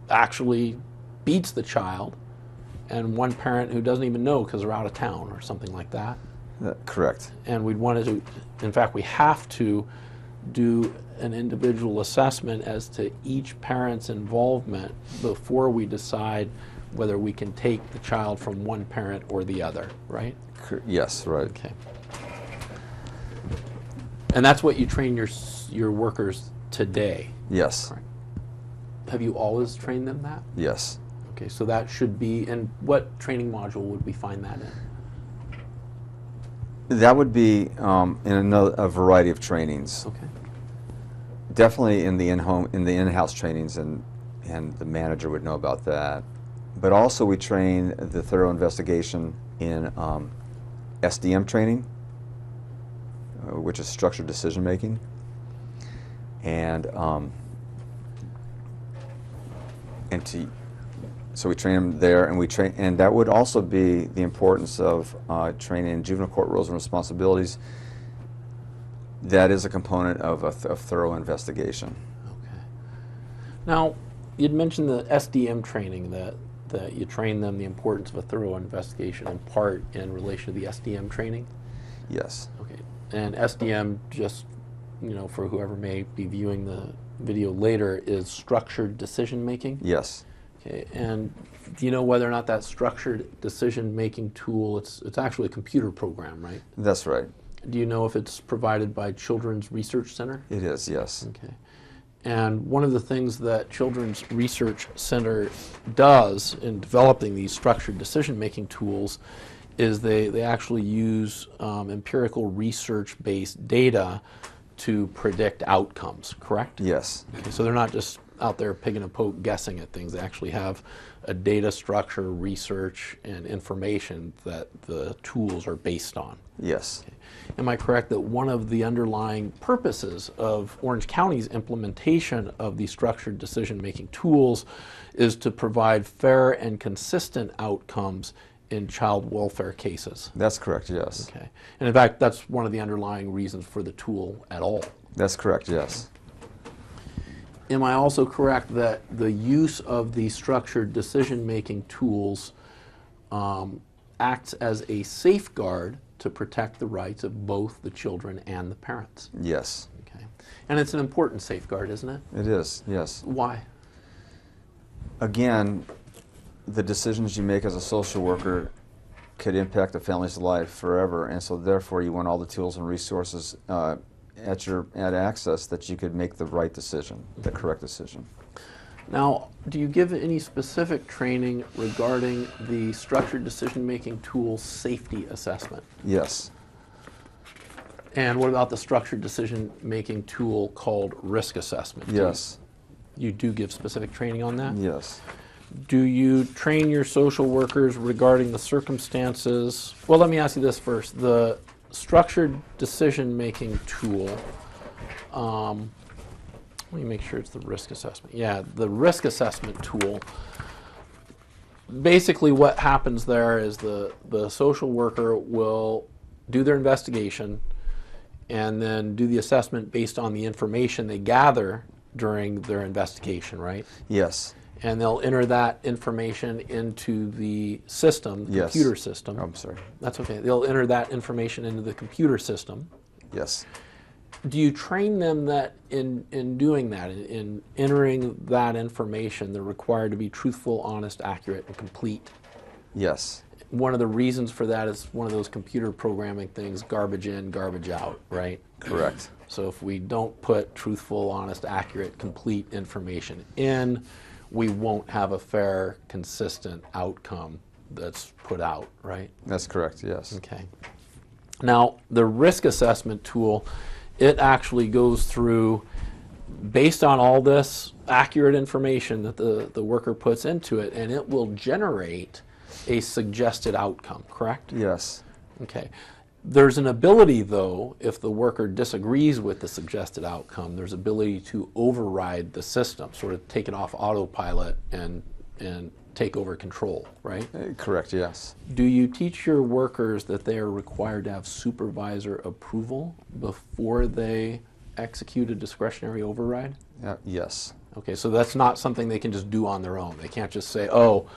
actually beats the child and one parent who doesn't even know because they're out of town or something like that. Correct. And we'd want to, in fact, we have to do an individual assessment as to each parent's involvement before we decide whether we can take the child from one parent or the other, right? Yes, right. Okay. And that's what you train your workers today. Yes. Right. Have you always trained them that? Yes. Okay, so that should be, and what training module would we find that in? That would be in a variety of trainings. Okay. Definitely in the in-house trainings, and the manager would know about that. But also we train the thorough investigation in SDM training, which is structured decision making, and so we train them there, and that would also be the importance of training in juvenile court roles and responsibilities. That is a component of a thorough investigation. Okay. Now, you'd mentioned the SDM training, that you train them the importance of a thorough investigation in part in relation to the SDM training? Yes. Okay. And SDM, just for whoever may be viewing the video later, is structured decision making? Yes. Okay. And do you know whether or not that structured decision making tool, it's actually a computer program, right? That's right. Do you know if it's provided by Children's Research Center? It is, yes. Okay. And one of the things that Children's Research Center does in developing these structured decision-making tools is they actually use empirical research-based data to predict outcomes, correct? Yes. Okay, so they're not just out there pig and a poke guessing at things. They actually have a data structure, research, and information that the tools are based on. Yes. Okay. Am I correct that one of the underlying purposes of Orange County's implementation of these structured decision-making tools is to provide fair and consistent outcomes in child welfare cases? That's correct, yes. Okay. And in fact, that's one of the underlying reasons for the tool at all. That's correct, yes. Am I also correct that the use of the structured decision-making tools acts as a safeguard to protect the rights of both the children and the parents? Yes. Okay. And it's an important safeguard, isn't it? It is, yes. Why? Again, the decisions you make as a social worker could impact a family's life forever, and so therefore you want all the tools and resources at access that you could make the right decision, the correct decision. Now, do you give any specific training regarding the structured decision-making tool safety assessment? Yes. And what about the structured decision-making tool called risk assessment? Yes. You do give specific training on that? Yes. Do you train your social workers regarding the circumstances? Well, let me ask you this first. The structured decision-making tool, let me make sure it's the risk assessment. Yeah, the risk assessment tool. Basically what happens there is the social worker will do their investigation and then do the assessment based on the information they gather during their investigation, right? Yes. And they'll enter that information into the system, the Yes. computer system. I'm sorry. That's okay. They'll enter that information into the computer system. Yes. Do you train them that in doing that, in entering that information, they're required to be truthful, honest, accurate, and complete? Yes. One of the reasons for that is one of those computer programming things, garbage in, garbage out, right? Correct. So if we don't put truthful, honest, accurate, complete information in, we won't have a fair, consistent outcome that's put out, right? That's correct, yes. Okay. Now, the risk assessment tool, it actually goes through, based on all this accurate information that the worker puts into it, and it will generate a suggested outcome, correct? Yes. Okay. There's an ability, though, if the worker disagrees with the suggested outcome, there's ability to override the system, sort of take it off autopilot and take over control, right? Correct, yes. Do you teach your workers that they are required to have supervisor approval before they execute a discretionary override? Yes. Okay, so that's not something they can just do on their own. They can't just say, oh,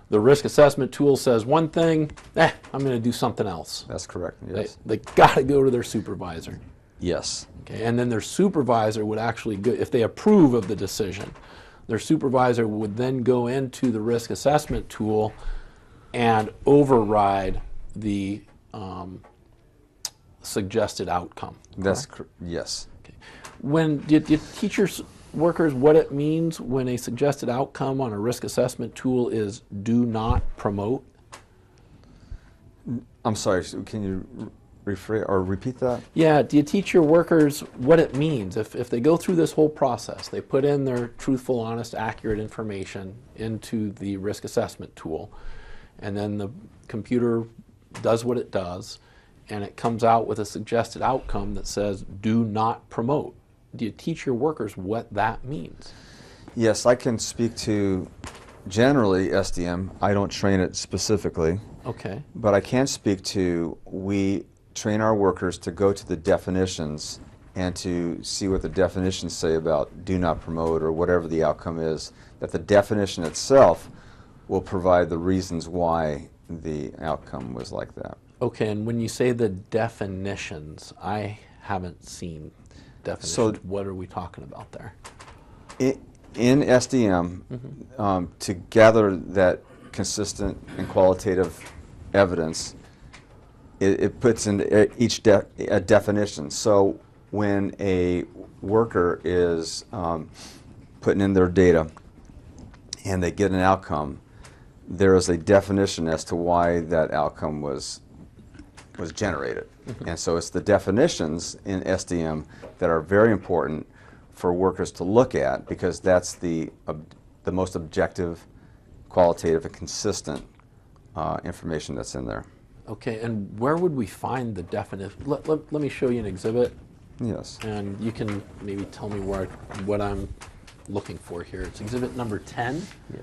the risk assessment tool says one thing, I'm going to do something else. That's correct, yes. They got to go to their supervisor. Yes. Okay, and then their supervisor would actually go, if they approve of the decision, their supervisor would then go into the risk assessment tool and override the suggested outcome. That's yes. Okay. When you teach your workers what it means when a suggested outcome on a risk assessment tool is do not promote? I'm sorry, can you repeat that? Yeah, do you teach your workers what it means? If they go through this whole process, they put in their truthful, honest, accurate information into the risk assessment tool, and then the computer does what it does, and it comes out with a suggested outcome that says do not promote. Do you teach your workers what that means? Yes, I can speak to generally SDM. I don't train it specifically. Okay. But I can speak to, we train our workers to go to the definitions and to see what the definitions say about do not promote or whatever the outcome is, that the definition itself will provide the reasons why the outcome was like that. Okay, and when you say the definitions, I haven't seen definitions. So, what are we talking about there? In SDM, to gather that consistent and qualitative evidence, it puts in each a definition. So when a worker is putting in their data and they get an outcome, there is a definition as to why that outcome was generated. And so it's the definitions in SDM that are very important for workers to look at, because that's the most objective, qualitative, and consistent information that's in there. Okay, and where would we find the definition? Let me show you an exhibit, Yes. and you can maybe tell me what I'm looking for here. It's exhibit number 10. Yeah.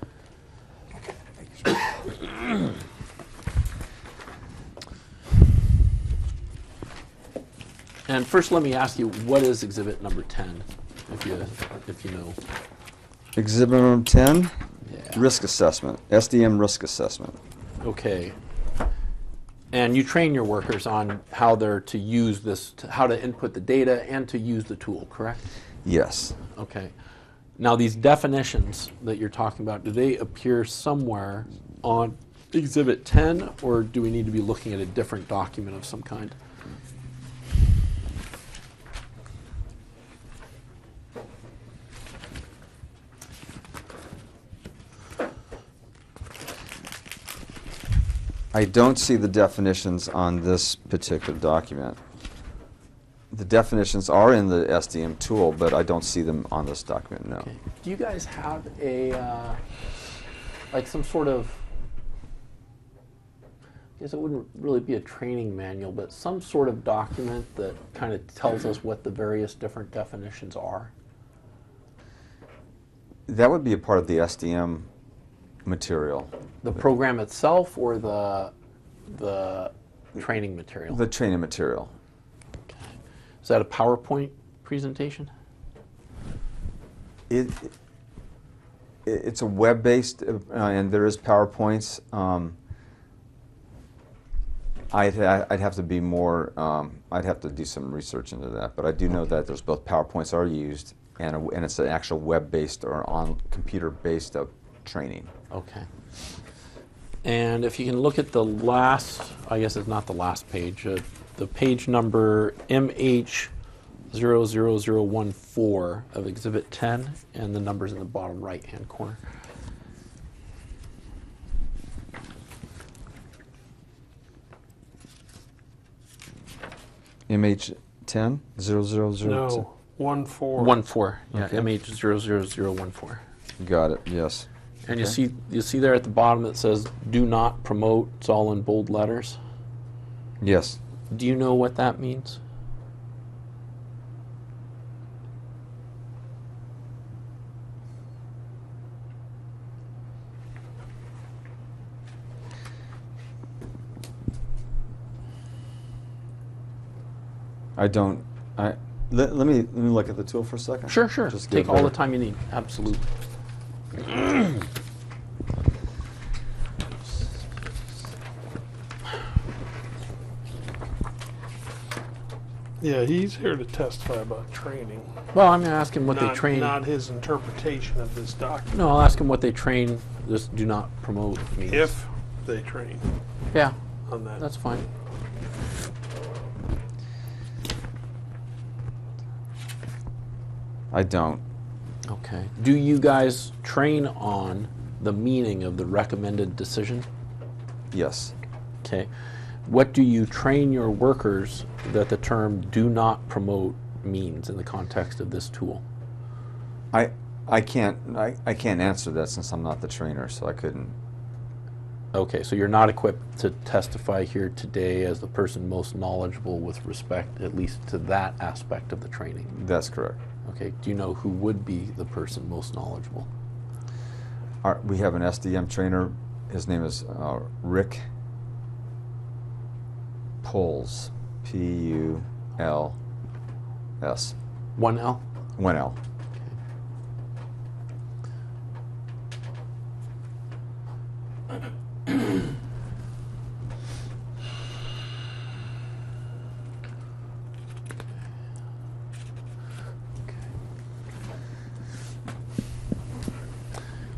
And first, let me ask you, what is exhibit number 10, if you know? Exhibit number 10, Yeah. risk assessment, SDM risk assessment. Okay. And you train your workers on how they're to use this, how to input the data and to use the tool, correct? Yes. Okay. Now, these definitions that you're talking about, do they appear somewhere on Exhibit 10, or do we need to be looking at a different document of some kind? I don't see the definitions on this particular document. The definitions are in the SDM tool, but I don't see them on this document, no. Okay. Do you guys have a, like some sort of, I guess it wouldn't really be a training manual, but some sort of document that kind of tells us what the various different definitions are? That would be a part of the SDM material. The program itself, or the training material? The training material. Okay. Is that a PowerPoint presentation? It's a web-based, and there is PowerPoints. I'd have to be more, I'd have to do some research into that, but I do know that there's both PowerPoints are used, and it's an actual web-based or on computer-based training. Okay. And if you can look at the last, I guess it's not the last page, the page number MH00014 of Exhibit 10, and the numbers in the bottom right-hand corner. MH10 000. No, 1-4. 14, yeah, Okay. MH00014. Got it. Yes. And Okay. you see there at the bottom it says "Do not promote." It's all in bold letters. Yes. Do you know what that means? I don't. Let me look at the tool for a second. Sure, sure. Just Take give all a- the time you need. Absolutely. Yeah, he's here to testify about training. Well, I'm going to ask him what they not, train. Not his interpretation of this document. No, I'll ask him what they train. This "do not promote" means. If they train Yeah, on that. that's fine. I don't. Okay. Do you guys train on the meaning of the recommended decision? Yes. Okay. What do you train your workers that the term "do not promote" means in the context of this tool? I can't answer that since I'm not the trainer, so I couldn't. Okay, so you're not equipped to testify here today as the person most knowledgeable with respect, at least to that aspect of the training. That's correct. Okay, do you know who would be the person most knowledgeable? We have an SDM trainer. His name is Rick Puls. Puls. 1L? 1L.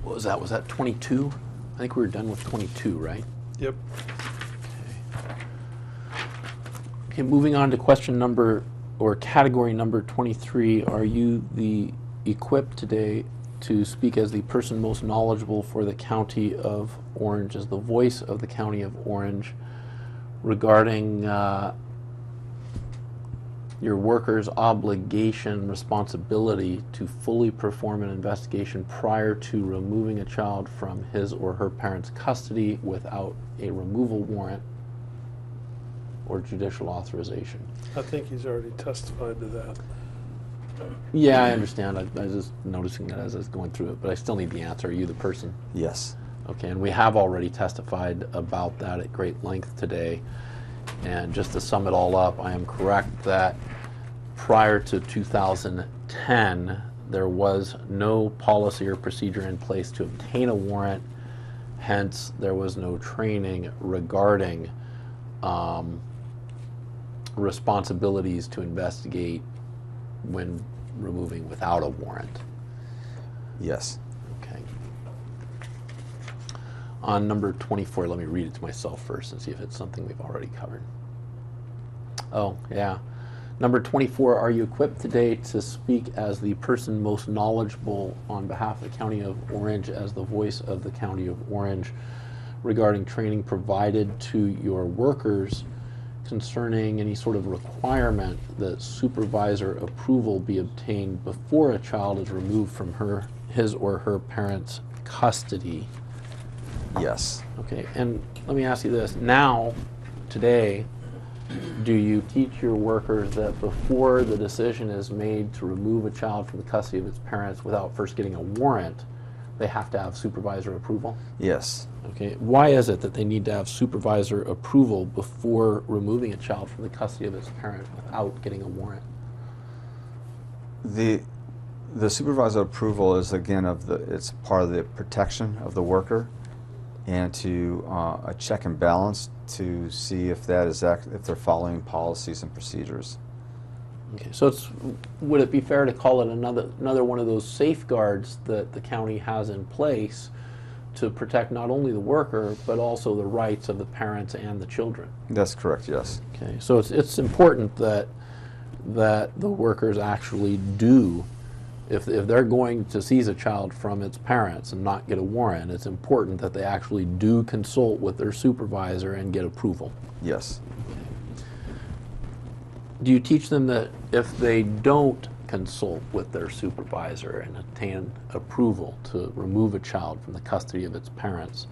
What was that? Was that 22? I think we were done with 22, right? Yep. Okay, moving on to question number, or category number 23. Are you equipped today to speak as the person most knowledgeable for the County of Orange, as the voice of the County of Orange, regarding your worker's obligation, responsibility to fully perform an investigation prior to removing a child from his or her parent's custody without a removal warrant or judicial authorization? I think he's already testified to that. Yeah, I understand. I was just noticing that as I was going through it, but I still need the answer. Are you the person? Yes. Okay, and we have already testified about that at great length today. And just to sum it all up, I am correct that prior to 2010, there was no policy or procedure in place to obtain a warrant. Hence, there was no training regarding responsibilities to investigate when removing without a warrant. Yes. Okay. On number 24, let me read it to myself first and see if it's something we've already covered. Oh, yeah. Number 24, are you equipped today to speak as the person most knowledgeable on behalf of the County of Orange, as the voice of the County of Orange, regarding training provided to your workers concerning any sort of requirement that supervisor approval be obtained before a child is removed from his or her parent's custody? Yes. Okay, and let me ask you this. Now, today, do you teach your workers that before the decision is made to remove a child from the custody of its parents without first getting a warrant, they have to have supervisor approval? Yes. Okay, why is it that they need to have supervisor approval before removing a child from the custody of its parent without getting a warrant? The supervisor approval is again it's part of the protection of the worker, and to a check and balance to see if that is if they're following policies and procedures. Okay, so would it be fair to call it another one of those safeguards that the county has in place to protect not only the worker but also the rights of the parents and the children? That's correct, yes. Okay, so it's important that the workers actually do, if they're going to seize a child from its parents and not get a warrant, it's important that they actually do consult with their supervisor and get approval. Yes. Do you teach them that if they don't consult with their supervisor and obtain approval to remove a child from the custody of its parents,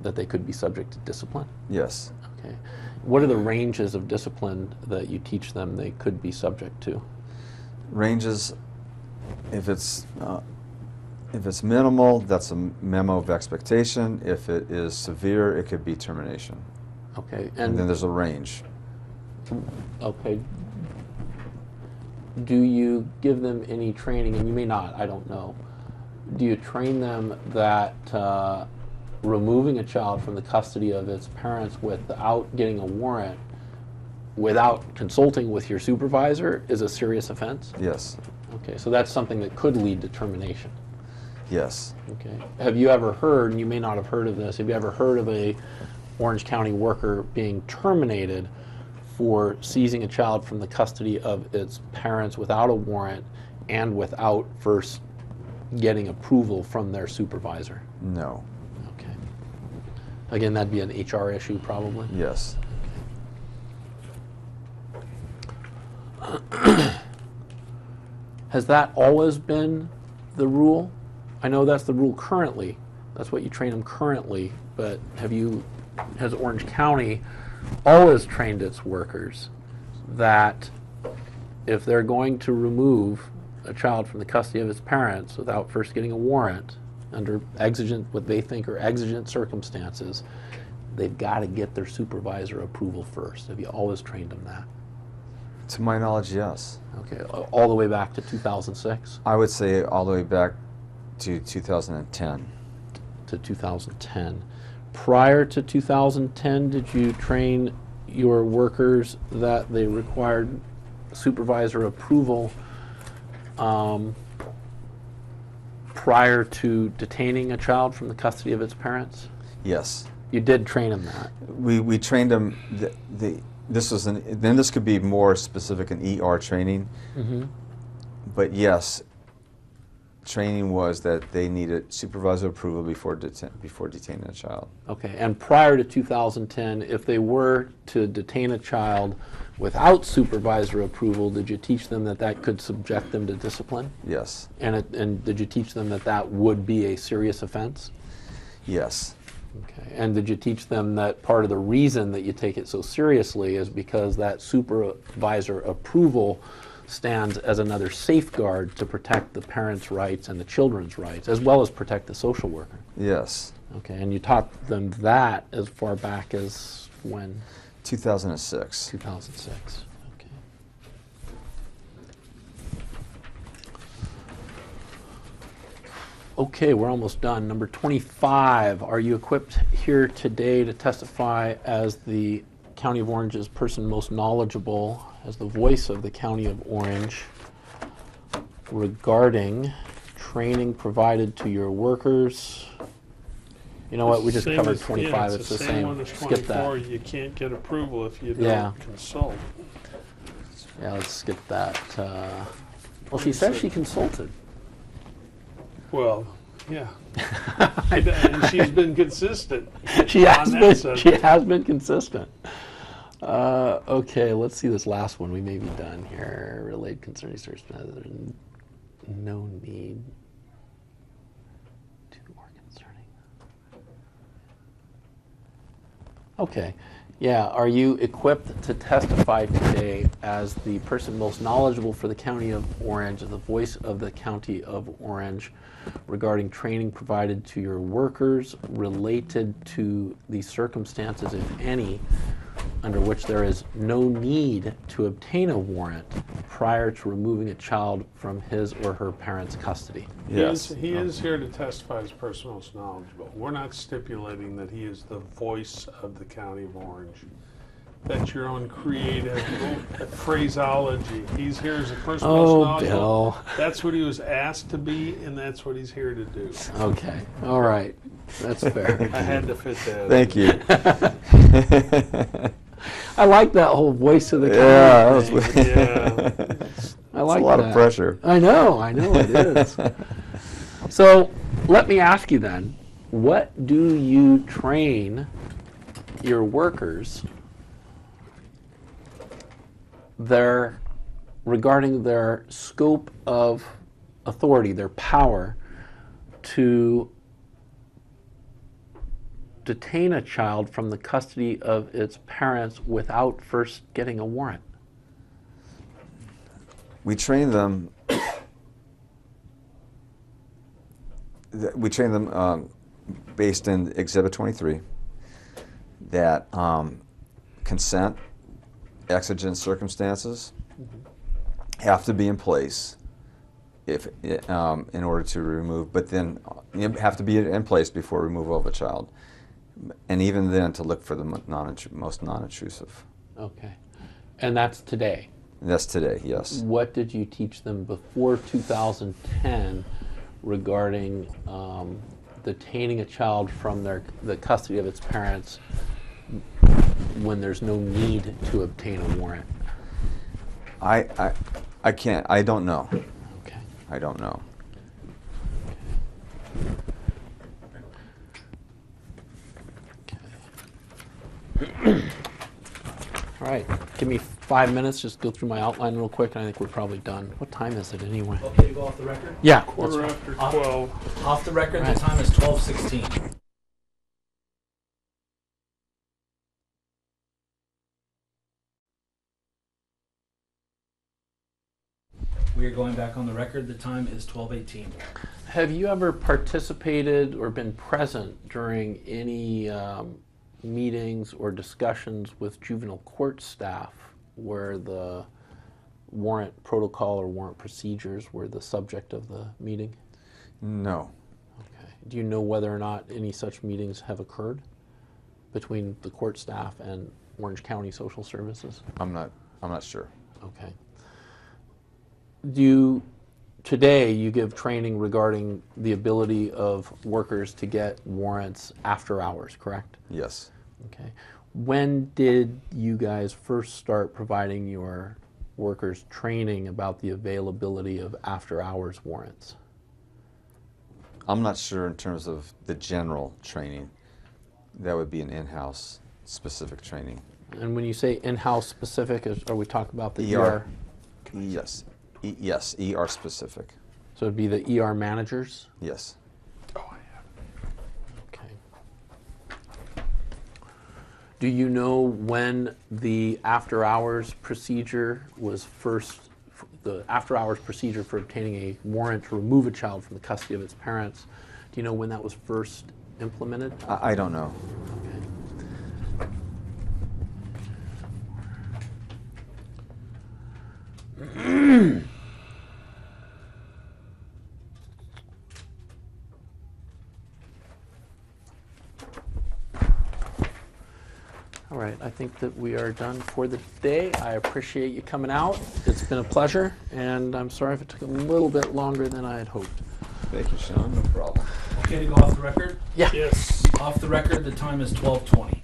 that they could be subject to discipline? Yes. Okay. What are the ranges of discipline that you teach them they could be subject to? Ranges, if it's minimal, that's a memo of expectation. If it is severe, it could be termination. Okay. And then there's a range. Okay. Do you give them any training, and you may not, I don't know, do you train them that removing a child from the custody of its parents without getting a warrant, without consulting with your supervisor, is a serious offense? Yes. Okay, so that's something that could lead to termination. Yes. Okay. Have you ever heard, and you may not have heard of this, have you ever heard of a Orange County worker being terminated for seizing a child from the custody of its parents without a warrant and without first getting approval from their supervisor? No. Okay. Again, that'd be an HR issue probably? Yes. Has that always been the rule? I know that's the rule currently. That's what you train them currently, but has Orange County always trained its workers that if they're going to remove a child from the custody of its parents without first getting a warrant under what they think are exigent circumstances, they've got to get their supervisor approval first? Have you always trained them that? To my knowledge, yes. Okay, all the way back to 2006? I would say all the way back to 2010. To 2010. Prior to 2010, did you train your workers that they required supervisor approval prior to detaining a child from the custody of its parents? Yes. You did train them that? We trained them. Then this could be more specific in ER training. Mm-hmm. But yes, training was that they needed supervisor approval before detaining a child. Okay, and prior to 2010, if they were to detain a child without supervisor approval, did you teach them that could subject them to discipline? Yes. And did you teach them that would be a serious offense? Yes. Okay, and did you teach them that part of the reason that you take it so seriously is because that supervisor approval stands as another safeguard to protect the parents' rights and the children's rights, as well as protect the social worker? Yes. Okay, and you taught them that as far back as when? 2006. 2006. Okay. Okay, we're almost done. Number 25, are you equipped here today to testify as the County of Orange's person most knowledgeable, as the voice of the County of Orange, regarding training provided to your workers? You know what, we just covered 25, yeah, it's the same. One as Skip 24, that. you can't get approval if you Yeah. don't consult. Yeah, let's skip that. Well, she says she consulted. Well, yeah. And she's been consistent. She has on that been. subject. She has been consistent. Okay, let's see this last one. We may be done here. Relayed concerning search method. No need to or concerning. Okay. Yeah, are you equipped to testify today as the person most knowledgeable for the County of Orange, the voice of the County of Orange, regarding training provided to your workers related to the circumstances, if any, under which there is no need to obtain a warrant prior to removing a child from his or her parent's custody. Yes. He is here to testify his personal knowledge, but we're not stipulating that he is the voice of the County of Orange. That's your own creative phraseology. He's here as a person Oh, knowledge. Bill. That's what he was asked to be, and that's what he's here to do. Okay, all right. That's fair. I had to fit that. Thank you. I like that whole voice of the county Yeah, that was thing. Yeah. I like a lot that. of pressure. I know it is. So let me ask you then, what do you train your workers regarding their scope of authority, their power to detain a child from the custody of its parents without first getting a warrant? We train them. Based in Exhibit 23 that consent, exigent circumstances have to be in place if in order to remove, but then have to be in place before removal of a child, and even then to look for the most non-intrusive. Okay. And that's today. That's today, yes. What did you teach them before 2010 regarding detaining a child from the custody of its parents when there's no need to obtain a warrant? I can't. I don't know. Okay. I don't know. All right. Give me 5 minutes. Just go through my outline real quick, and I think we're probably done. What time is it anyway? Okay to go off the record? Yeah. Quarter that's after Off- 12. Off the record, Right. the time is 12:16. We are going back on the record. The time is 12:18. Have you ever participated or been present during any meetings or discussions with juvenile court staff where the warrant protocol or warrant procedures were the subject of the meeting? No. Okay. Do you know whether or not any such meetings have occurred between the court staff and Orange County Social Services? I'm not sure. Okay. Today you give training regarding the ability of workers to get warrants after hours, correct? Yes. Okay. When did you guys first start providing your workers training about the availability of after hours warrants? I'm not sure in terms of the general training. That would be an in-house specific training. And when you say in-house specific, are we talking about the ER? Yes. Yes, ER specific. So it'd be the ER managers? Yes. Oh, I have. Okay. Do you know when the after-hours procedure was first, the after-hours procedure for obtaining a warrant to remove a child from the custody of its parents, do you know when that was first implemented? I don't know. All right, I think that we are done for the day. I appreciate you coming out. It's been a pleasure, and I'm sorry if it took a little bit longer than I had hoped. Thank you, Sean. No problem. Okay to go off the record? Yeah. Yes. Off the record, the time is 12:20.